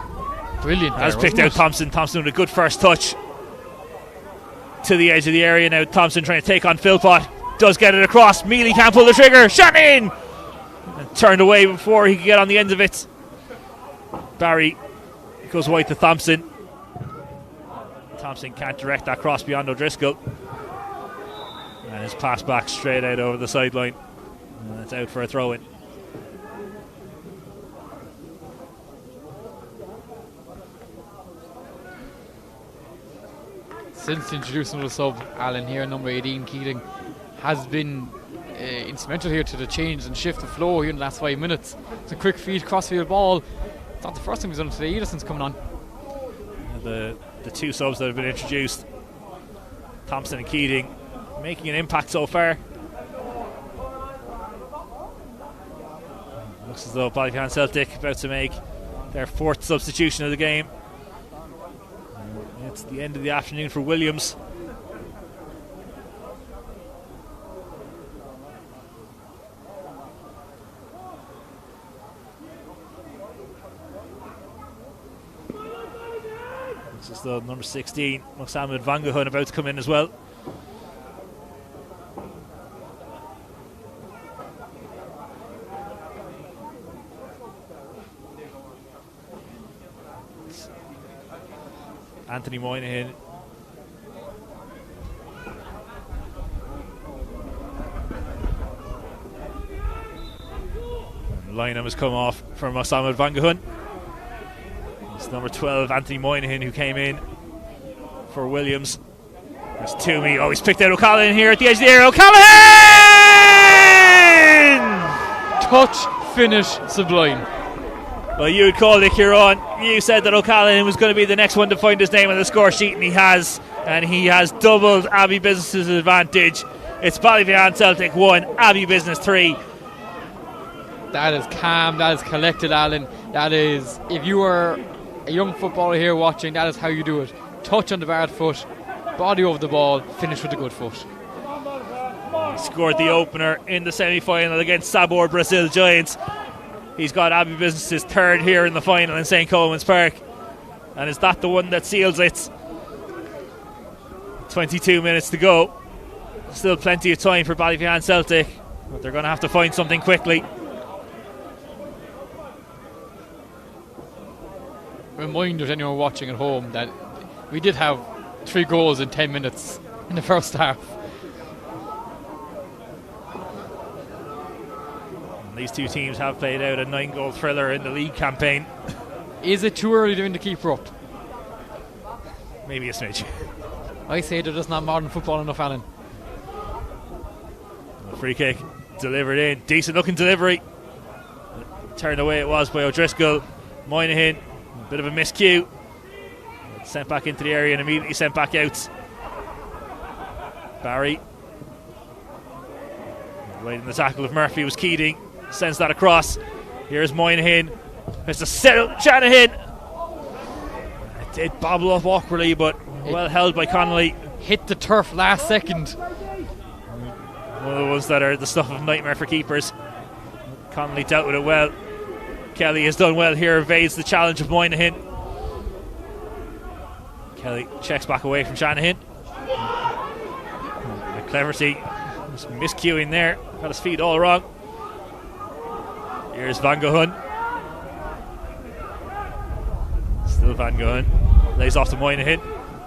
[SPEAKER 5] Brilliant.
[SPEAKER 1] Has picked out Thompson. Thompson with a good first touch to the edge of the area. Now Thompson trying to take on Philpott. Does get it across. Mealy can't pull the trigger. Shot in! And turned away before he could get on the end of it. Barry goes wide to Thompson. Thompson can't direct that cross beyond O'Driscoll. And his pass back straight out over the sideline. And it's out for a throw-in.
[SPEAKER 5] Since introducing the sub, Alan here, number 18, Keating, has been instrumental here to the change and shift the flow here in the last 5 minutes. It's a quick feed, crossfield ball. It's not the first time he's done it today either since coming on.
[SPEAKER 1] The two subs that have been introduced, Thompson and Keating, making an impact so far. Looks as though Ballyphehane Celtic about to make their fourth substitution of the game. It's the end of the afternoon for Williams. Looks as though number 16, Mohammed Vanguhun, about to come in as well. Anthony Moynihan. Linehan has come off for Mohammed Vanguhun. It's number 12, Anthony Moynihan, who came in for Williams. There's Toomey. Oh, he's picked out O'Callaghan here at the edge of the area. O'Callaghan!
[SPEAKER 5] Touch, finish, sublime.
[SPEAKER 1] Well, you had called it, Kieran. You said that O'Callaghan was going to be the next one to find his name on the score sheet, and he has. And he has doubled Abbey Business's advantage. It's Ballyphehane Celtic 1, Abbey Business 3.
[SPEAKER 5] That is calm, that is collected, Alan. That is, if you were a young footballer here watching, that is how you do it. Touch on the barred foot, body over the ball, finish with a good foot.
[SPEAKER 1] He scored the opener in the semi-final against Sabor Brazil Giants. He's got Abbey Business's third here in the final in St. Coleman's Park. And is that the one that seals it? 22 minutes to go. Still plenty of time for Ballyphehane Celtic, but they're going to have to find something quickly.
[SPEAKER 5] Remind anyone watching at home that we did have 3 goals in 10 minutes in the first half.
[SPEAKER 1] And these two teams have played out a 9-goal thriller in the league campaign.
[SPEAKER 5] Is it too early to keep her up?
[SPEAKER 1] Maybe a smidge.
[SPEAKER 5] I say they're just not modern football enough, Alan.
[SPEAKER 1] A free kick delivered in. Decent looking delivery. Turned away it was by O'Driscoll. Moynihan, a bit of a miscue. Sent back into the area and immediately sent back out. Barry. Waiting the tackle of Murphy was Keating. Sends that across. Here's Moynihan. There's a set up Shanahan. It did bobble up awkwardly, but well held by Connolly.
[SPEAKER 5] Hit the turf last second.
[SPEAKER 1] One of the ones that are the stuff of nightmare for keepers. Connolly dealt with it well. Kelly has done well here, evades the challenge of Moynihan. Kelly checks back away from Shanahan. McCleverty just miscuing there. Got his feet all wrong. Here's Van Goghun. Still Van Goghun. Lays off to Moynihan.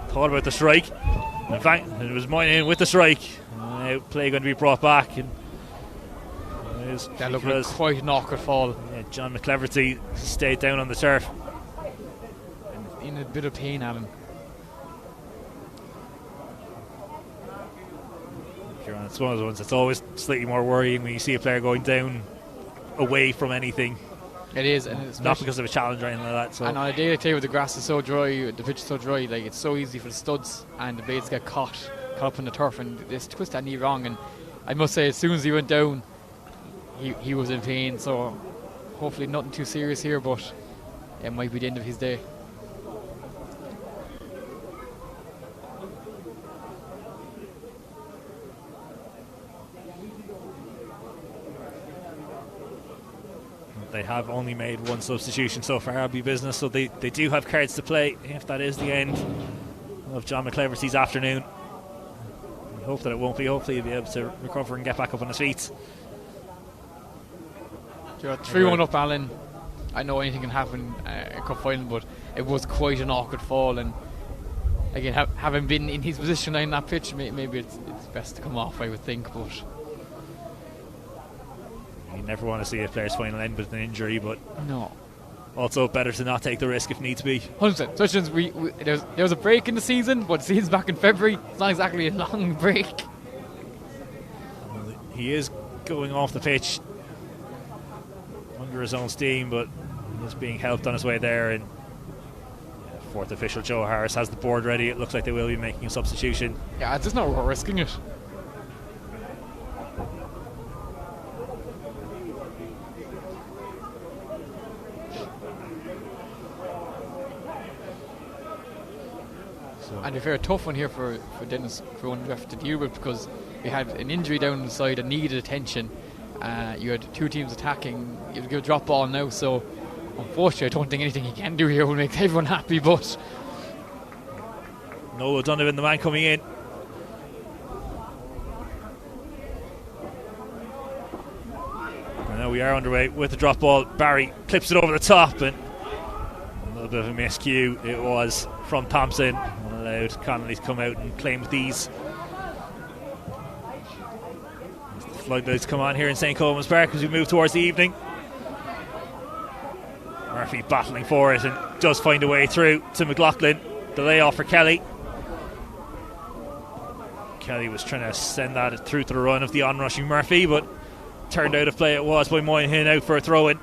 [SPEAKER 1] Thought about the strike. And it was Moynihan with the strike. Now play going to be brought back. And
[SPEAKER 5] that looked like quite an awkward fall.
[SPEAKER 1] Yeah, John McCleverty stayed down on the turf.
[SPEAKER 5] And in a bit of pain, Alan.
[SPEAKER 1] It's one of those ones that's always slightly more worrying when you see a player going down away from anything.
[SPEAKER 5] It is, and it's
[SPEAKER 1] not because of a challenge or anything like that. So.
[SPEAKER 5] And on a day like today, where the grass is so dry, the pitch is so dry, like it's so easy for the studs and the blades get caught up in the turf, and they twist that knee wrong. And I must say, as soon as he went down, he was in pain. So hopefully nothing too serious here, but it might be the end of his day.
[SPEAKER 1] They have only made one substitution so far, Abbey business, so they do have cards to play if that is the end of John McCleverty's afternoon. We hope that it won't be. Hopefully he'll be able to recover and get back up on his feet.
[SPEAKER 5] You're 3-1 up, Alan. I know anything can happen in cup final, but it was quite an awkward fall, and again, having been in his position in that pitch, maybe it's best to come off, I would think, but
[SPEAKER 1] you never want to see a player's final end with an injury, but
[SPEAKER 5] no.
[SPEAKER 1] Also better to not take the risk if needs be.
[SPEAKER 5] 100%. Especially since there was a break in the season, but the season's back in February. It's not exactly a long break.
[SPEAKER 1] He is going off the pitch under his own steam, but he's being helped on his way there. And fourth official Joe Harris has the board ready. It looks like they will be making a substitution.
[SPEAKER 5] Yeah, it's just not worth risking it. And a tough one here for Dennis for one to have to deal with, because we had an injury down the side that needed attention. You had two teams attacking. You have to give a drop ball now, so unfortunately I don't think anything he can do here will make everyone happy, but
[SPEAKER 1] Noel O'Donovan, the man coming in. And now we are underway with the drop ball. Barry clips it over the top, and a little bit of a miscue it was from Thompson. Allowed Connolly to come out and claim these. As the floodlights come on here in St. Coleman's Park as we move towards the evening. Murphy battling for it and does find a way through to McLaughlin. The layoff for Kelly. Kelly was trying to send that through to the run of the onrushing Murphy, but turned out of play it was by Moynihan out for a throw-in.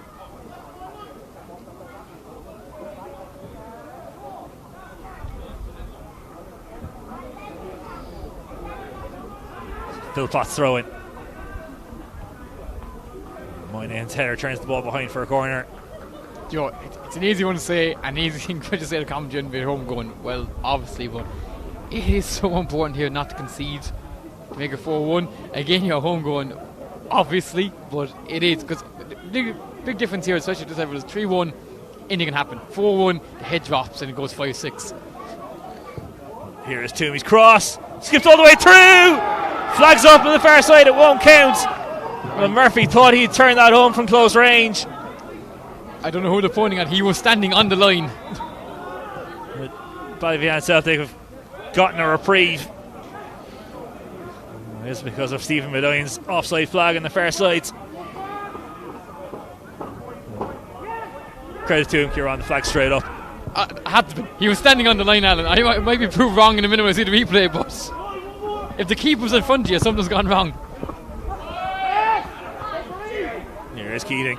[SPEAKER 1] Philpott's throw-in. Moynihan's header turns the ball behind for a corner.
[SPEAKER 5] You know, it's an easy one to say, an easy thing to say to comment and be at home going, well, obviously, but it is so important here not to concede, to make it 4-1. Again, you're at home going, obviously, but it is, because big difference here, especially this level, is 3-1, anything can happen. 4-1, the head drops and it goes 5-6.
[SPEAKER 1] Here is Toomey's cross, skipped all the way through! Flags up on the far side, it won't count. Well, Murphy thought he'd turn that home from close range.
[SPEAKER 5] I don't know who they're pointing at. He was standing on the line.
[SPEAKER 1] Ballyvian Celtic have gotten a reprieve. It's because of Stephen Medon's offside flag on the far side. Credit to him, Kieran, the flag straight up.
[SPEAKER 5] Had to be. He was standing on the line, Alan. I might be proved wrong in a minute when I see the replay, but if the keeper's in front of you, something's gone wrong.
[SPEAKER 1] Here is Keating.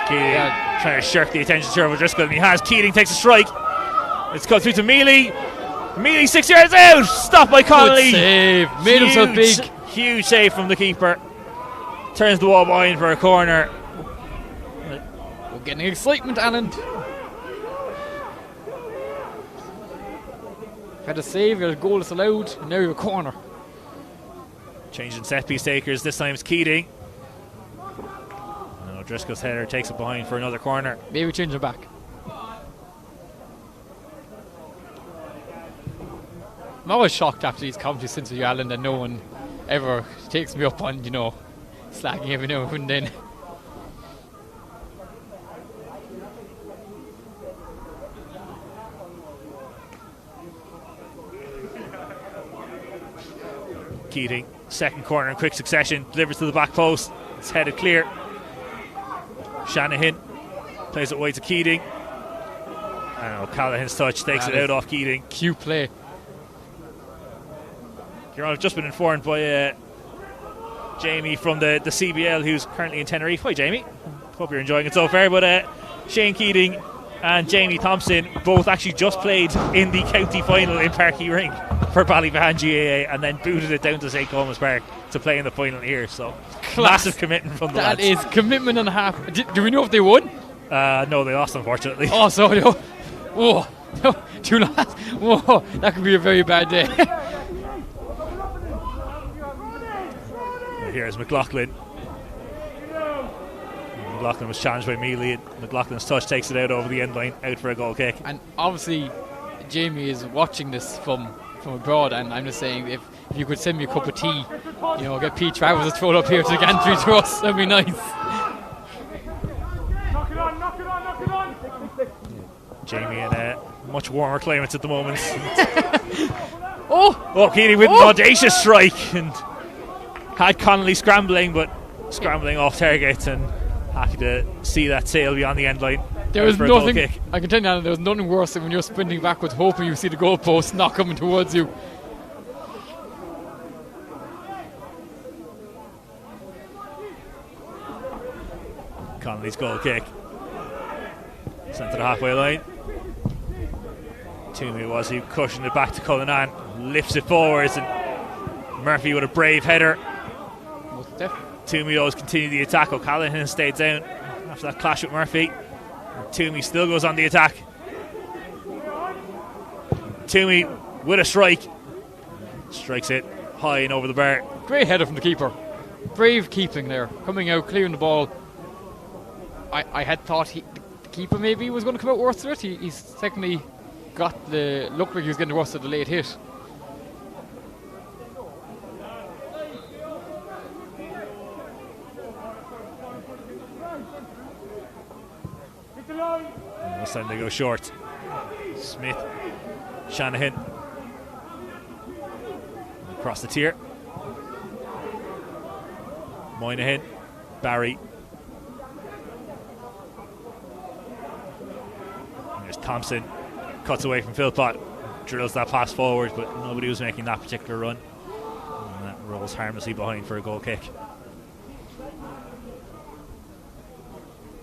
[SPEAKER 1] Keating trying to shirk the attention to O'Driscoll, and he has. Keating takes a strike. It's cut through to Mealy. Mealy 6 yards out. Stopped by Connolly.
[SPEAKER 5] Good save. Made himself big.
[SPEAKER 1] Huge save from the keeper. Turns the wall behind for a corner.
[SPEAKER 5] We're getting excitement, Alan. Had a save, a goal is allowed, and now you have a corner.
[SPEAKER 1] Changing set piece takers. This time it's Keating. And O'Driscoll's header takes it behind for another corner.
[SPEAKER 5] Maybe change it back. I'm always shocked after these commentaries since with Alan that no one ever takes me up on, slagging every now and then.
[SPEAKER 1] Keating, second corner in quick succession, delivers to the back post. It's headed clear. Shanahan plays it wide to Keating. And O'Callaghan's touch takes it out off Keating.
[SPEAKER 5] Cute play.
[SPEAKER 1] I've just been informed by Jamie from the CBL, who's currently in Tenerife. Hi, Jamie. Hope you're enjoying it so far. But Shane Keating and Jamie Thompson both actually just played in the county final in Parky Ring for Ballyvahan GAA, and then booted it down to St. Comas Park to play in the final here. So massive commitment from the lads.
[SPEAKER 5] That is commitment and a half. Do we know if they won?
[SPEAKER 1] No, they lost, unfortunately.
[SPEAKER 5] Oh, sorry. Whoa. Two lads. Whoa. That could be a very bad day.
[SPEAKER 1] Here's McLaughlin. McLaughlin was challenged by Mealy, and McLaughlin's touch takes it out over the end line, out for a goal kick.
[SPEAKER 5] And obviously Jamie is watching this from abroad, and I'm just saying, if you could send me a cup of tea, get Pete Travers to throw it up here to the gantry to us, that'd be nice.
[SPEAKER 1] Jamie in much warmer climates at the moment.
[SPEAKER 5] Oh,
[SPEAKER 1] Keating with an audacious strike, and had Connolly scrambling off target, and happy to see that sail beyond the end line.
[SPEAKER 5] There was nothing, I can tell you, there was nothing worse than when you're sprinting backwards hoping you see the goalpost not coming towards you.
[SPEAKER 1] Connolly's goal kick. Sent to the halfway line. Toomey was who cushioned it back to Cullinan, lifts it forwards, and Murphy with a brave header. Toomey always continued the attack. O'Callaghan stayed down after that clash with Murphy. And Toomey still goes on the attack. Toomey with a strike. Strikes it high and over the bar.
[SPEAKER 5] Great header from the keeper. Brave keeping there. Coming out, clearing the ball. I had thought the keeper maybe was going to come out worse to it. He's secondly got the look like he was getting the worst of the late hit.
[SPEAKER 1] This time they go short. Smith, Shanahan across the tier. Moynihan, Barry. There's Thompson, cuts away from Philpott, drills that pass forward, but nobody was making that particular run. And that rolls harmlessly behind for a goal kick.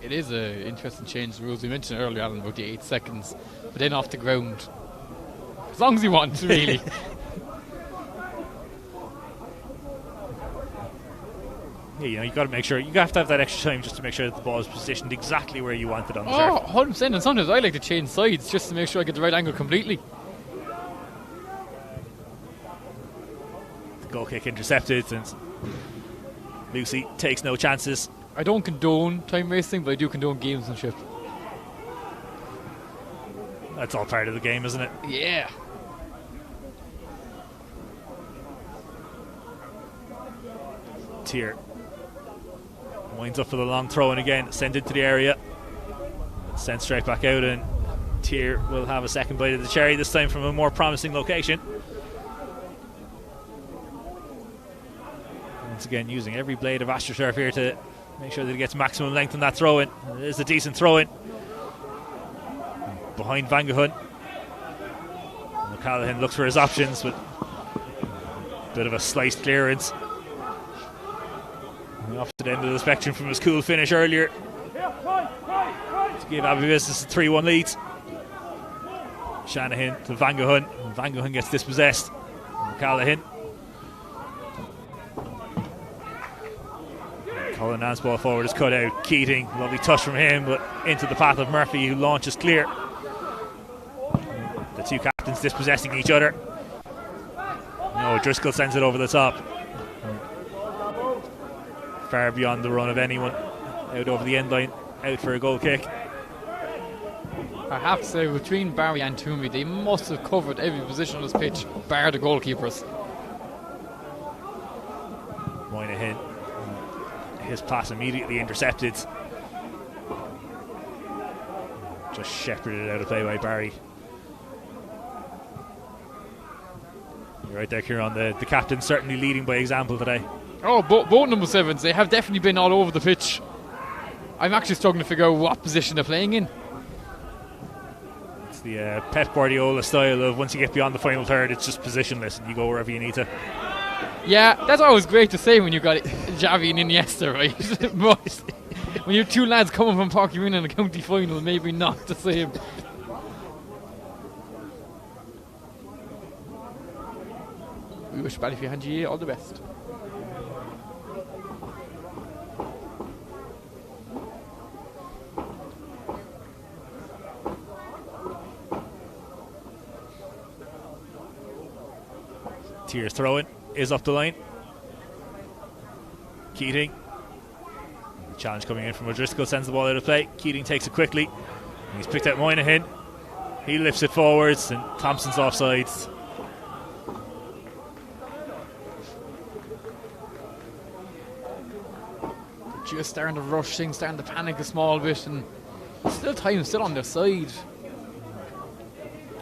[SPEAKER 5] It is an interesting change to the rules. We mentioned earlier, Alan, about the 8 seconds, but then off the ground. As long as you want, really.
[SPEAKER 1] Yeah, you've got to make sure, you have to have that extra time just to make sure that the ball is positioned exactly where you want it on the turf.
[SPEAKER 5] 100%, and sometimes I like to change sides just to make sure I get the right angle completely.
[SPEAKER 1] The goal kick intercepted, and Lucy takes no chances.
[SPEAKER 5] I don't condone time wasting, but I do condone gamesmanship.
[SPEAKER 1] That's all part of the game, isn't it?
[SPEAKER 5] Yeah.
[SPEAKER 1] Tier winds up for the long throw in again, sent into the area, sent straight back out, and Tier will have a second bite of the cherry, this time from a more promising location. Once again using every blade of AstroTurf here to make sure that he gets maximum length on that throw in. It is a decent throw in behind Van Gogh. O'Callaghan looks for his options, but a bit of a sliced clearance. On the opposite end of the spectrum from his cool finish earlier to give Abbey Business a 3-1 lead. Shanahan to Van Gogh. Van Gogh gets dispossessed. O'Callaghan. Colin Nance ball forward is cut out. Keating, lovely touch from him, but into the path of Murphy, who launches clear. The two captains dispossessing each other. No, Driscoll sends it over the top. Far beyond the run of anyone. Out over the end line, out for a goal kick.
[SPEAKER 5] I have to say, between Barry and Toomey, they must have covered every position on this pitch, bar the goalkeepers.
[SPEAKER 1] Moynihan. His pass immediately intercepted. Just shepherded out of play by Barry. You're right there, Kieran. The captain certainly leading by example today.
[SPEAKER 5] Oh, both number 7s, they have definitely been all over the pitch. I'm actually struggling to figure out what position they're playing in.
[SPEAKER 1] It's the Pep Guardiola style of once you get beyond the final third, it's just positionless and you go wherever you need to.
[SPEAKER 5] Yeah, that's always great to say when you've got Xavi and Iniesta, right? But when you're two lads coming from Porcupine in a county final, maybe not the same. We wish Ballyfihan GA all the best.
[SPEAKER 1] Tier's throwing is up the line. Keating. The challenge coming in from O'Driscoll, sends the ball out of play. Keating takes it quickly. He's picked out Moynihan. He lifts it forwards and Thompson's offsides.
[SPEAKER 5] Just starting to rush things, starting to panic a small bit, and still time, still on their side.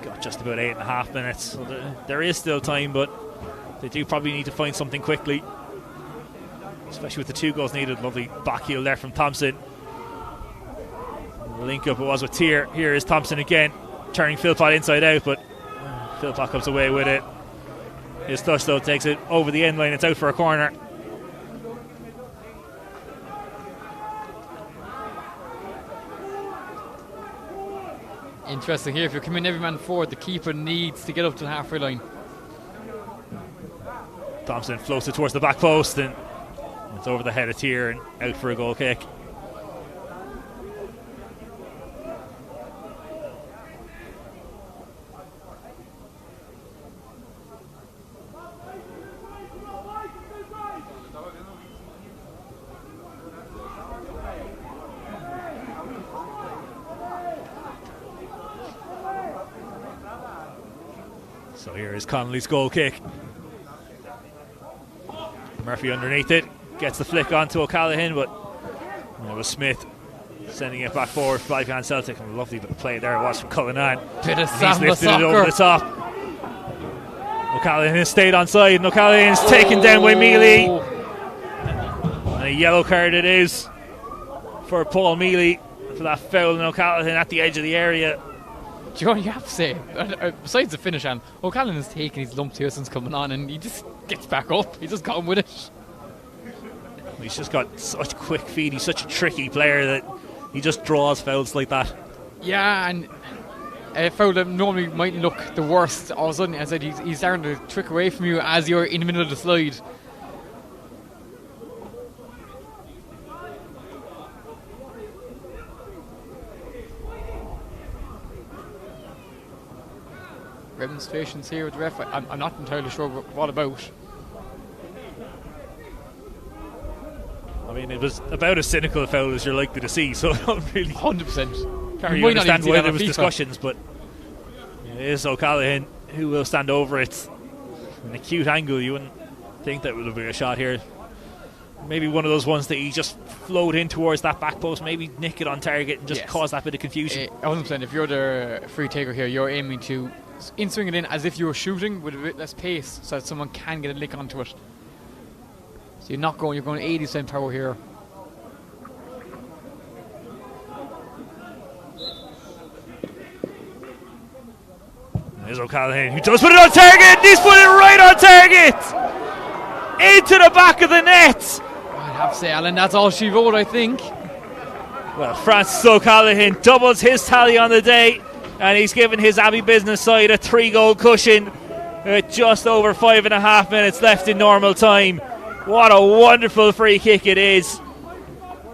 [SPEAKER 1] Got just about 8.5 minutes. So there is still time, but they do probably need to find something quickly, especially with the 2 goals needed. Lovely back heel there from Thompson. The link up it was with Tier. Here is Thompson again, turning Philpott inside out, but Philpott comes away with it. His touch though takes it over the end line. It's out for a corner.
[SPEAKER 5] Interesting here, if you're coming every man forward, the keeper needs to get up to the halfway line.
[SPEAKER 1] Thompson floats it towards the back post and it's over the head of Tier and out for a goal kick. So here is Connolly's goal kick. Murphy underneath it, gets the flick onto O'Callaghan, but it was Smith sending it back forward for Ballyfihan Celtic. And a lovely bit of play there it was from Cullinan.
[SPEAKER 5] Bit of
[SPEAKER 1] He's
[SPEAKER 5] samba
[SPEAKER 1] lifted
[SPEAKER 5] soccer.
[SPEAKER 1] it over the top. O'Callaghan has stayed on side, and O'Callaghan's taken down by Mealy. And a yellow card it is for Paul Mealy for that foul, and O'Callaghan at the edge of the area.
[SPEAKER 5] Do you know what you have to say? Besides the finish, O'Callaghan has taken his lumps here since coming on, and he just gets back up. He just got him with it.
[SPEAKER 1] He's just got such quick feet. He's such a tricky player that he just draws fouls like that.
[SPEAKER 5] Yeah, and a foul that normally might look the worst, all of a sudden, as I said, he's starting to trick away from you as you're in the middle of the slide. Demonstrations here with the ref. I'm not entirely sure what about.
[SPEAKER 1] I mean, it was about as cynical a foul as you're likely to see, so I don't really
[SPEAKER 5] 100%.
[SPEAKER 1] can't really understand why there was discussions, but it is O'Callaghan who will stand over it. An acute angle, you wouldn't think that would be a shot here. Maybe one of those ones that you just float in towards that back post, maybe nick it on target and just cause that bit of confusion.
[SPEAKER 5] 100%. If you're the free taker here, you're aiming to swing it in as if you were shooting with a bit less pace so that someone can get a lick onto it. So you're going 80% power here.
[SPEAKER 1] There's O'Callaghan, who does put it on target. He's put it right on target into the back of the net.
[SPEAKER 5] I'd have to say, Alan, that's all she wrote, I think.
[SPEAKER 1] Well, Francis O'Callaghan doubles his tally on the day, and he's given his Abbey business side a 3-goal cushion with just over 5.5 minutes left in normal time. What a wonderful free kick it is.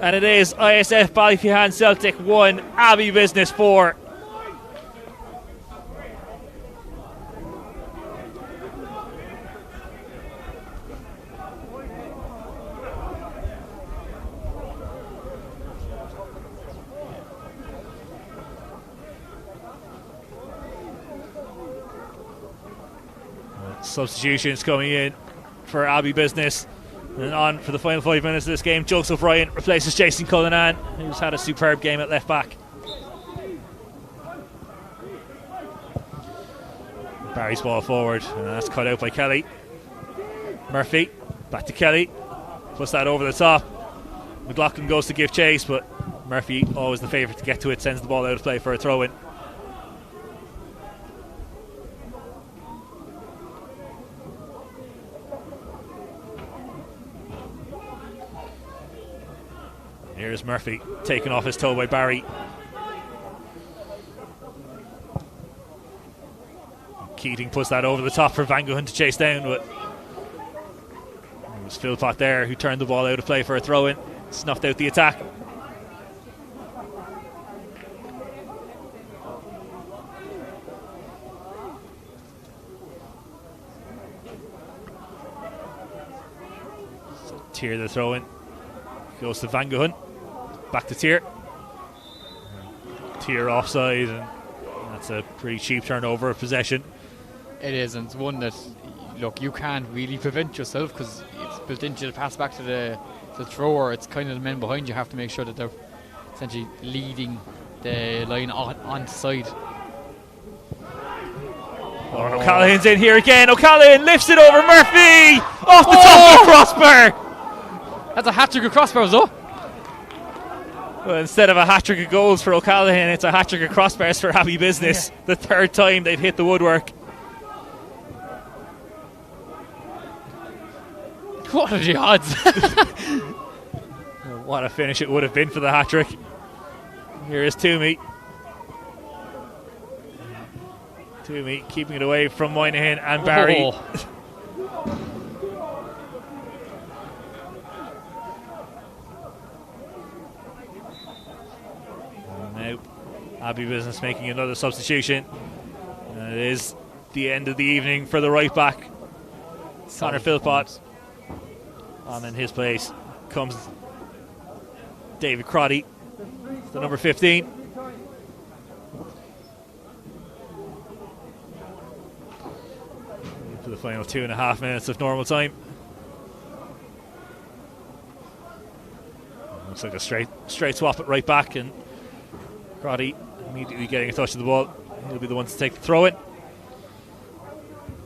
[SPEAKER 1] And it is ISF Ballyphehane Celtic 1, Abbey Business 4. Substitutions coming in for Abbey Business. And on for the final 5 minutes of this game, Joseph Ryan replaces Jason Cullinan, who's had a superb game at left back. Barry's ball forward, and that's cut out by Kelly. Murphy, back to Kelly, puts that over the top. McLaughlin goes to give chase, but Murphy, always the favourite to get to it, sends the ball out of play for a throw-in. Here's Murphy, taken off his toe by Barry. Keating puts that over the top for Van Goghun to chase down, but it was Philpott there who turned the ball out of play for a throw-in, snuffed out the attack. So Tier the throw-in, goes to Van Goghun. Back to Tier. Tier offside, and that's a pretty cheap turnover of possession.
[SPEAKER 5] It is, and it's one that, look, you can't really prevent yourself because it's built into the pass back to the thrower. It's kind of the men behind you have to make sure that they're essentially leading the line on side.
[SPEAKER 1] O'Callaghan's in here again. O'Callaghan lifts it over Murphy off the top of the crossbar.
[SPEAKER 5] That's a hat-trick of crossbars, though.
[SPEAKER 1] Well, instead of a hat-trick of goals for O'Callaghan, it's a hat-trick of crossbars for Abbey Business. Yeah. The third time they've hit the woodwork.
[SPEAKER 5] What are the odds?
[SPEAKER 1] What a finish it would have been for the hat-trick. Here is Toomey. Toomey keeping it away from Moynihan and Barry. Now Abbey Business making another substitution, and it is the end of the evening for the right back. Connor Philpott. On in his place comes David Crotty, the number 15. For the final 2.5 minutes of normal time. Looks like a straight swap at right back, and Crotty immediately getting a touch of the ball. He'll be the one to take the throw in.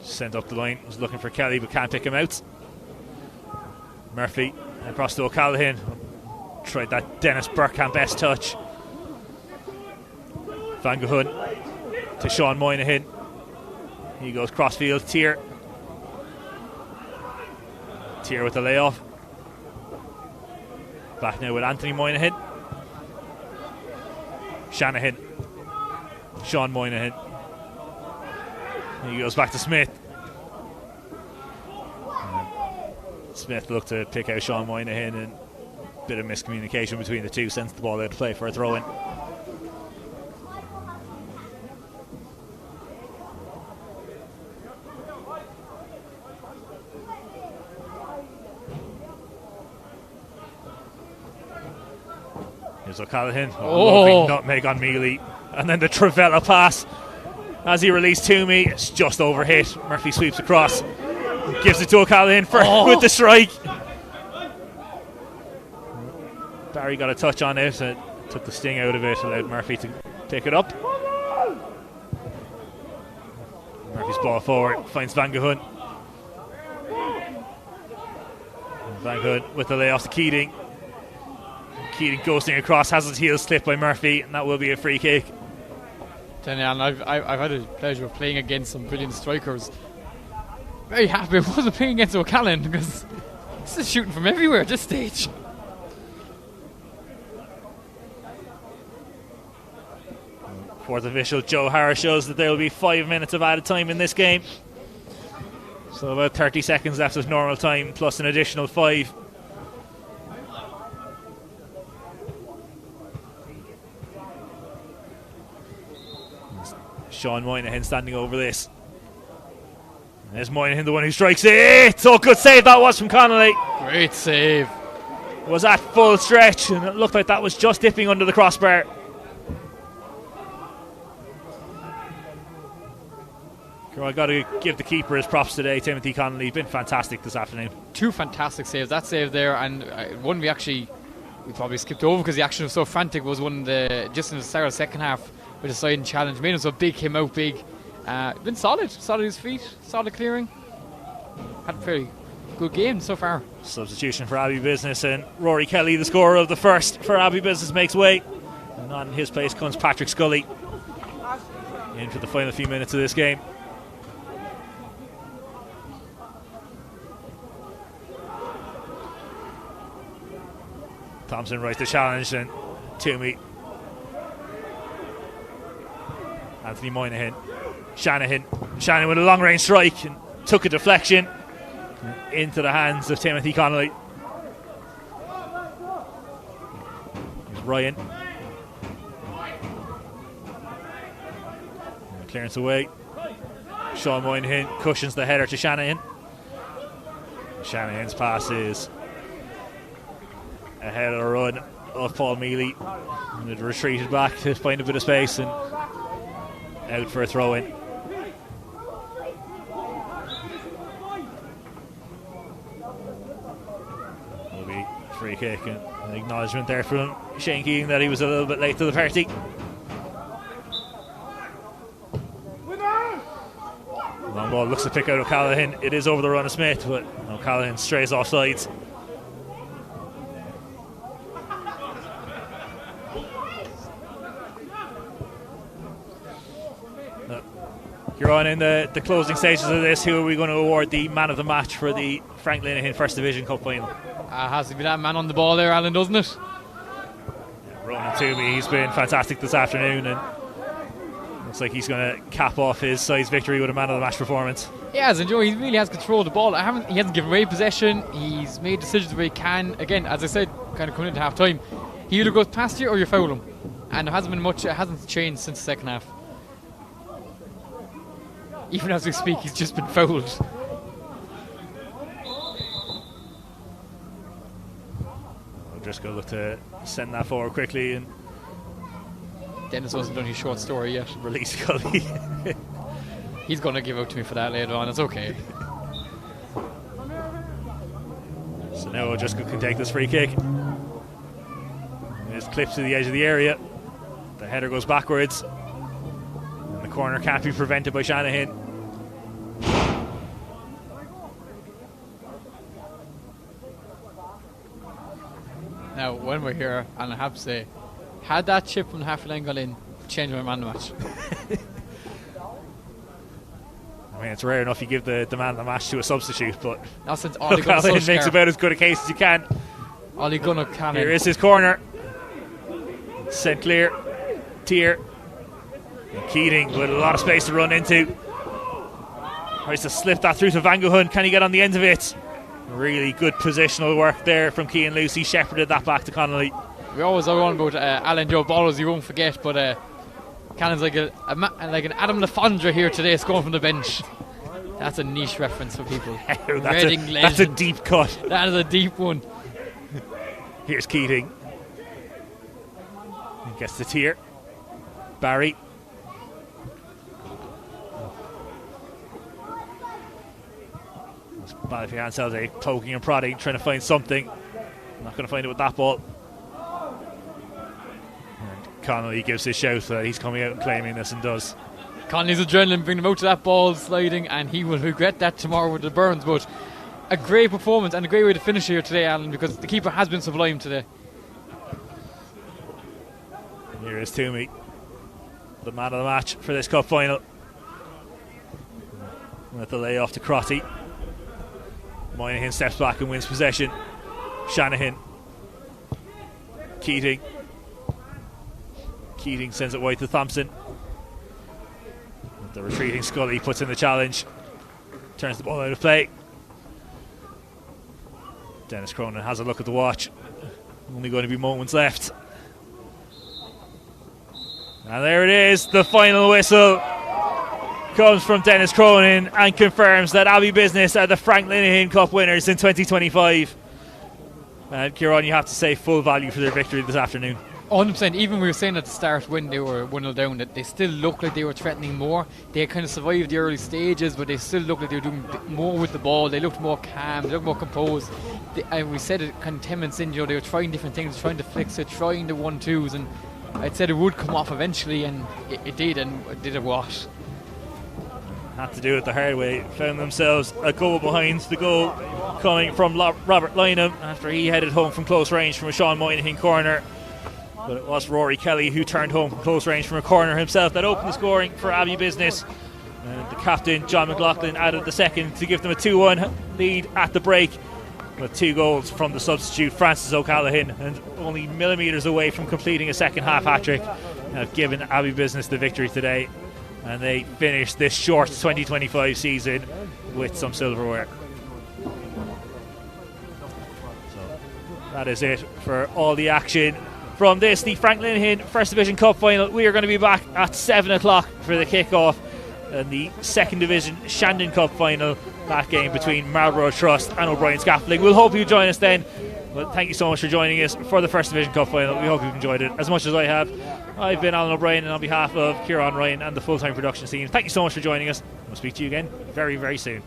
[SPEAKER 1] Sent up the line, was looking for Kelly but can't pick him out. Murphy across to O'Callaghan. Tried that Dennis Bergkamp-esque touch. Van Goghun to Sean Moynihan. He goes crossfield. Tier with the layoff. Back now with Anthony Moynihan. Shanahan. Sean Moynihan. He goes back to Smith. Smith looked to pick out Sean Moynihan, and a bit of miscommunication between the two, sends the ball out to play for a throw-in. Here's O'Callaghan. Lovely nutmeg on Mealy. And then the Travella pass as he released Toomey. It's just overhit. Murphy sweeps across. Gives it to O'Callaghan with the strike. Barry got a touch on it and took the sting out of it, allowed Murphy to pick it up. Murphy's ball forward, finds Van Gogh. Van Gogh with the layoff to Keating. Keating ghosting across, has his heels clipped by Murphy, and that will be a free kick.
[SPEAKER 5] And I've had the pleasure of playing against some brilliant strikers. Very happy I wasn't playing against O'Callaghan because this is shooting from everywhere at this stage.
[SPEAKER 1] Fourth official Joe Harris shows that there will be 5 minutes of added time in this game. So about 30 seconds left of normal time plus an additional 5. Sean Moynihan standing over this. And there's Moynihan, the one who strikes it. Oh, good save that was from Connolly.
[SPEAKER 5] Great save.
[SPEAKER 1] Was at full stretch and it looked like that was just dipping under the crossbar. I've got to give the keeper his props today, Timothy Connolly. He's been fantastic this afternoon.
[SPEAKER 5] 2 fantastic saves. That save there, and one we probably skipped over because the action was so frantic, was one just in the start of the second half with a side challenge. Made him so big, came out big. Been solid his feet, solid clearing. Had a very good game so far.
[SPEAKER 1] Substitution for Abbey Business, and Rory Kelly, the scorer of the first for Abbey Business, makes way. And on his place comes Patrick Scully in for the final few minutes of this game. Thompson writes the challenge, and Toomey. Anthony Moynihan. Shanahan with a long range strike and took a deflection into the hands of Timothy Connolly. Here's Ryan. And clearance away. Sean Moynihan cushions the header to Shanahan. Shanahan's pass is ahead of the run of Paul Mealy, and it retreated back to find a bit of space and out for a throw in. Will be free kick, and an acknowledgement there from Shane Keating that he was a little bit late to the party. Long ball looks to pick out O'Callaghan. It is over the run of Smith, but O'Callaghan strays off sides. You're on in the closing stages of this. Who are we going to award the man of the match for the Frank Linehan First Division Cup final?
[SPEAKER 5] Has to be that man on the ball there, Alan, doesn't it?
[SPEAKER 1] Yeah, Ronan Toomey, he's been fantastic this afternoon, and looks like he's going to cap off his side's victory with a man of the match performance.
[SPEAKER 5] He has, and Joe, he really has control of the ball. He hasn't given away possession. He's made decisions where he can. Again, as I said, kind of coming into half time, he either goes past you or you foul him, and there hasn't been much. It hasn't changed since the second half. Even as we speak, he's just been fouled.
[SPEAKER 1] Just going to look to send that forward quickly and
[SPEAKER 5] Dennis hasn't done his short story yet.
[SPEAKER 1] release Scully.
[SPEAKER 5] He's going to give out to me for that later on. It's okay.
[SPEAKER 1] So now O'Driscoll can take this free kick. It clips to the edge of the area. The header goes backwards. And the corner can't be prevented by Shanahan.
[SPEAKER 5] Now, when we're here, and I have to say, had that chip from half lane gone in, changed my man of the match.
[SPEAKER 1] I mean, it's rare enough you give the man of the match to a substitute, but
[SPEAKER 5] Not since Ollie
[SPEAKER 1] O'Callaghan makes about as good a case as you can.
[SPEAKER 5] Ollie Gunnar can.
[SPEAKER 1] Here is his corner. Sent clear. Tier. And Keating with a lot of space to run into. Tries to slip that through to Van Gogh. Can he get on the end of it? Really good positional work there from Cian Lucy. Shepherded that back to Connolly.
[SPEAKER 5] We always are on about Alan Joe Ballers, you won't forget, but Cannon's like an Adam Lafondra here today, scoring from the bench. That's a niche reference for people.
[SPEAKER 1] That's a deep cut.
[SPEAKER 5] That is a deep one.
[SPEAKER 1] Here's Keating. He gets the tier. Barry. Ballyfian Celtic poking and prodding, trying to find something. Not going to find it with that ball. Connolly gives his shout that he's coming out and claiming this and does.
[SPEAKER 5] Conley's adrenaline bringing him out to that ball sliding, and he will regret that tomorrow with the Burns. But a great performance and a great way to finish here today, Alan, because the keeper has been sublime today.
[SPEAKER 1] Here is Toomey, the man of the match for this cup final. With the layoff to Crotty. Moynihan steps back and wins possession. Shanahan. Keating sends it wide to Thompson. The retreating Scully puts in the challenge. Turns the ball out of play. Dennis Cronin has a look at the watch. Only going to be moments left. And there it is. The final whistle comes from Dennis Cronin and confirms that Abbey Business are the Frank Linehan Cup winners in 2025. And Kieran, you have to say full value for their victory this afternoon.
[SPEAKER 5] 100%. Even we were saying at the start when they were 1-0 down that they still looked like they were threatening more. They kind of survived the early stages, but they still looked like they were doing more with the ball. They looked more calm, they looked more composed. And we said it kind of 10 minutes in, they were trying different things, trying to fix it, trying the 1-2s, and I'd said it would come off eventually, and it did, and it did a wash.
[SPEAKER 1] Had to do it the hard way. Found themselves a goal behind. The goal coming from Robert Linehan after he headed home from close range from a Sean Moynihan corner. But it was Rory Kelly who turned home from close range from a corner himself that opened the scoring for Abbey Business. And the captain, John McLaughlin, added the second to give them a 2-1 lead at the break, with 2 goals from the substitute Francis O'Callaghan, and only millimetres away from completing a second half hat-trick, have given Abbey Business the victory today, and they finished this short 2025 season with some silverware. So that is it for all the action from this, the Frank Linehan First Division Cup final. We are going to be back at 7 o'clock for the kick-off and the Second Division Shandon Cup final, that game between Marlborough Trust and O'Brien Scaffolding. We'll hope you join us then. Well, thank you so much for joining us for the First Division Cup final. We hope you've enjoyed it as much as I have. I've been Alan O'Brien, and on behalf of Kieran Ryan and the full-time production team, thank you so much for joining us. We'll speak to you again very, very soon.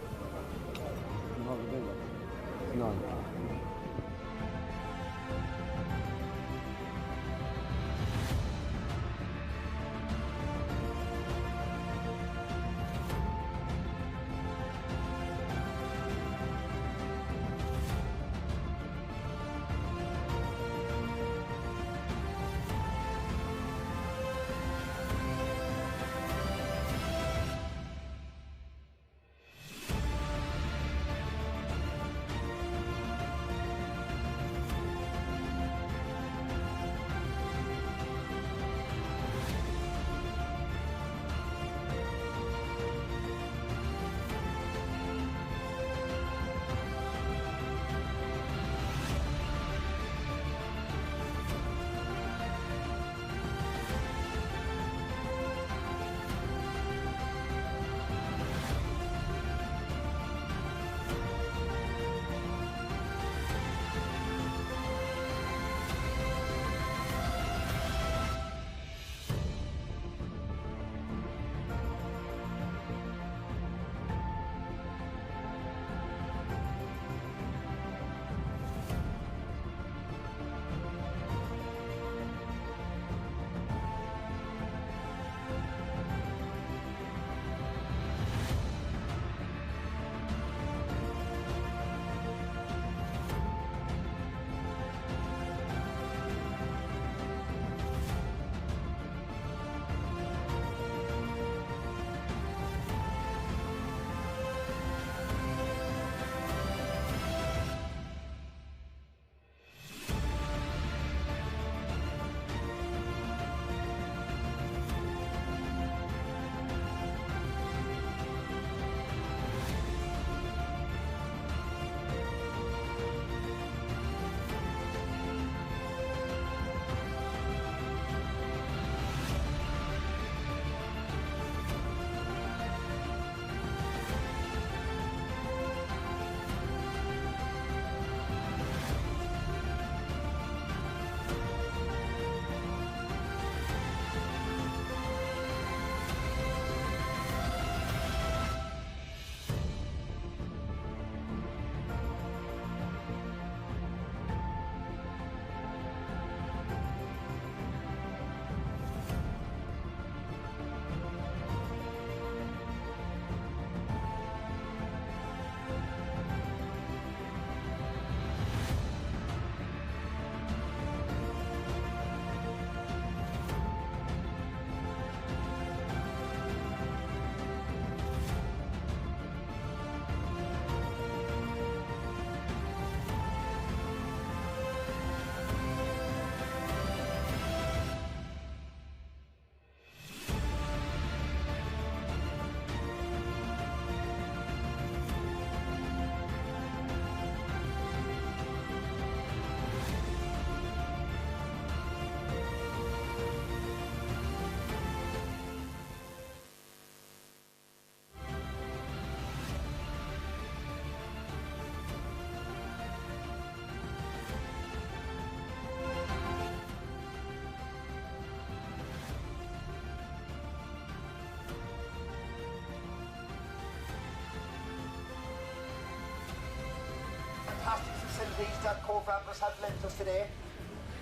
[SPEAKER 7] pleased that Cove Ramblers have lent us today.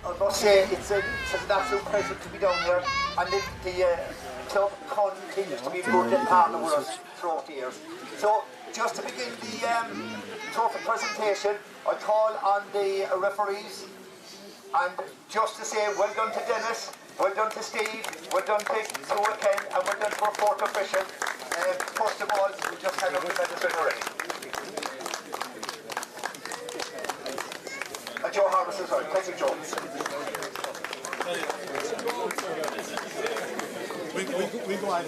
[SPEAKER 7] I must say it's an absolute pleasure to be down here, and the club continues to be a good partner with us throughout the years. So just to begin the trophy presentation, I call on the referees, and just to say well done to Dennis, well done to Steve, well done to Sue Ken, and well done to our fourth official. First of all, we just had up the medicine already. And Joe Harris as well. Thank you, Joe. We go on.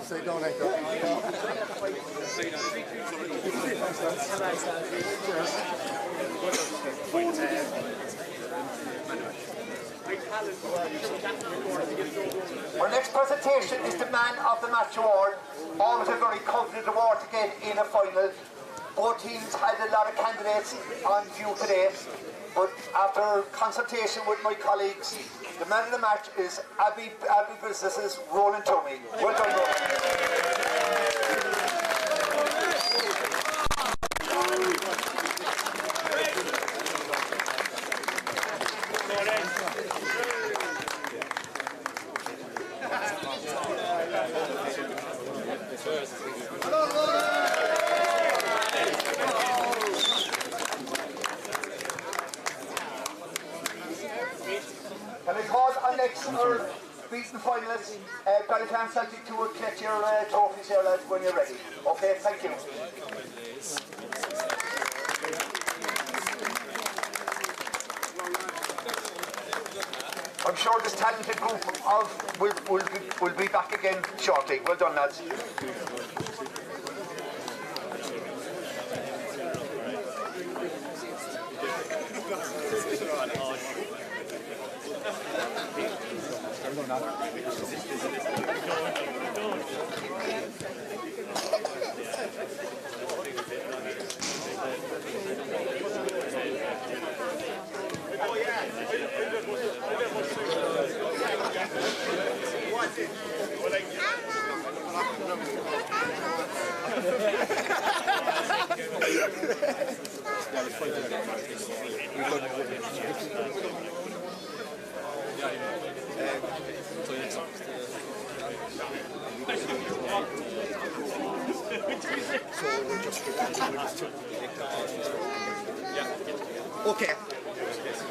[SPEAKER 2] Say don't like that.
[SPEAKER 7] Our next presentation is the Man of the Match Award. Always a very coveted award to get in a final. Both teams had a lot of candidates on view today, but after consultation with my colleagues, the Man of the Match is Abbey Business's Roland Tummy. Well done, Roland. Can I call on next beaten finalists, Linehan Celtic to collect your trophies here, lads, when you're ready. Okay, thank you. I'm sure this talented group will be back again shortly. Well done, lads.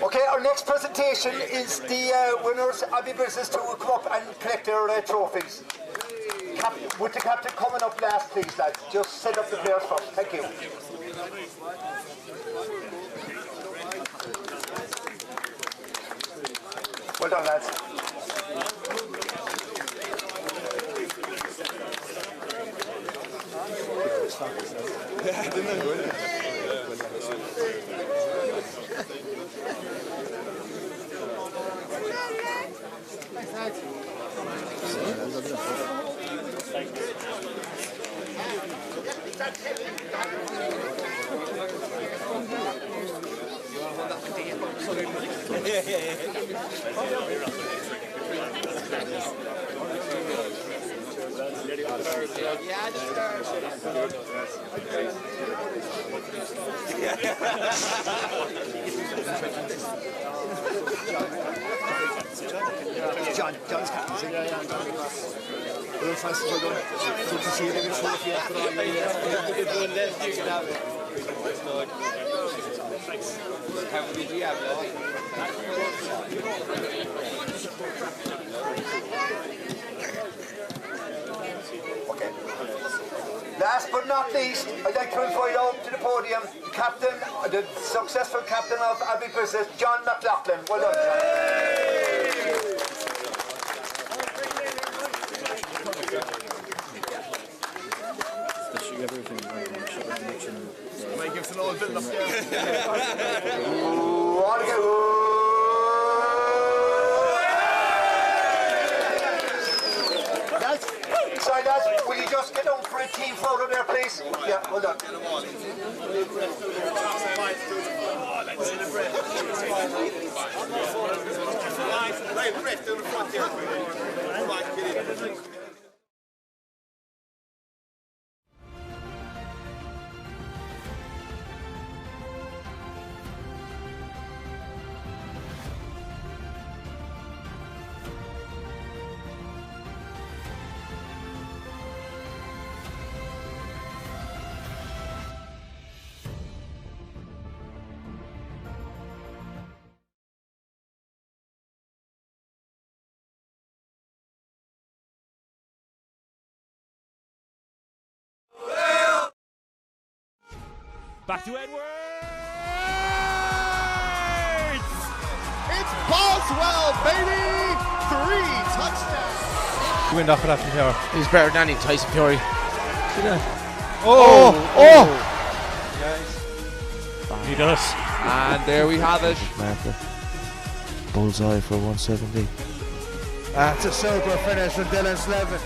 [SPEAKER 7] Okay, our next presentation is the winners of the business to come up and collect their trophies. With the captain coming up last, please, lads. Just set up the players first. Thank you. Well done, lads. John's captain. Good to see you. Okay. Last but not least, I'd like to invite out to the podium the captain, the successful captain of Abbey Business, John McLaughlin. Well done, John.
[SPEAKER 2] Might give us an old build up there.
[SPEAKER 7] Sorry, lads, will you just get down for a team photo there, please? Yeah, well done.
[SPEAKER 1] Back to Edwards!
[SPEAKER 8] It's Boswell, baby! 3 touchdowns.
[SPEAKER 6] Win off of that from here.
[SPEAKER 3] He's better than any Tyson Fury.
[SPEAKER 6] See that?
[SPEAKER 1] He does.
[SPEAKER 3] And there we have it.
[SPEAKER 4] Marker. Bullseye for 170.
[SPEAKER 2] That's a super finish from Dylan Slevin.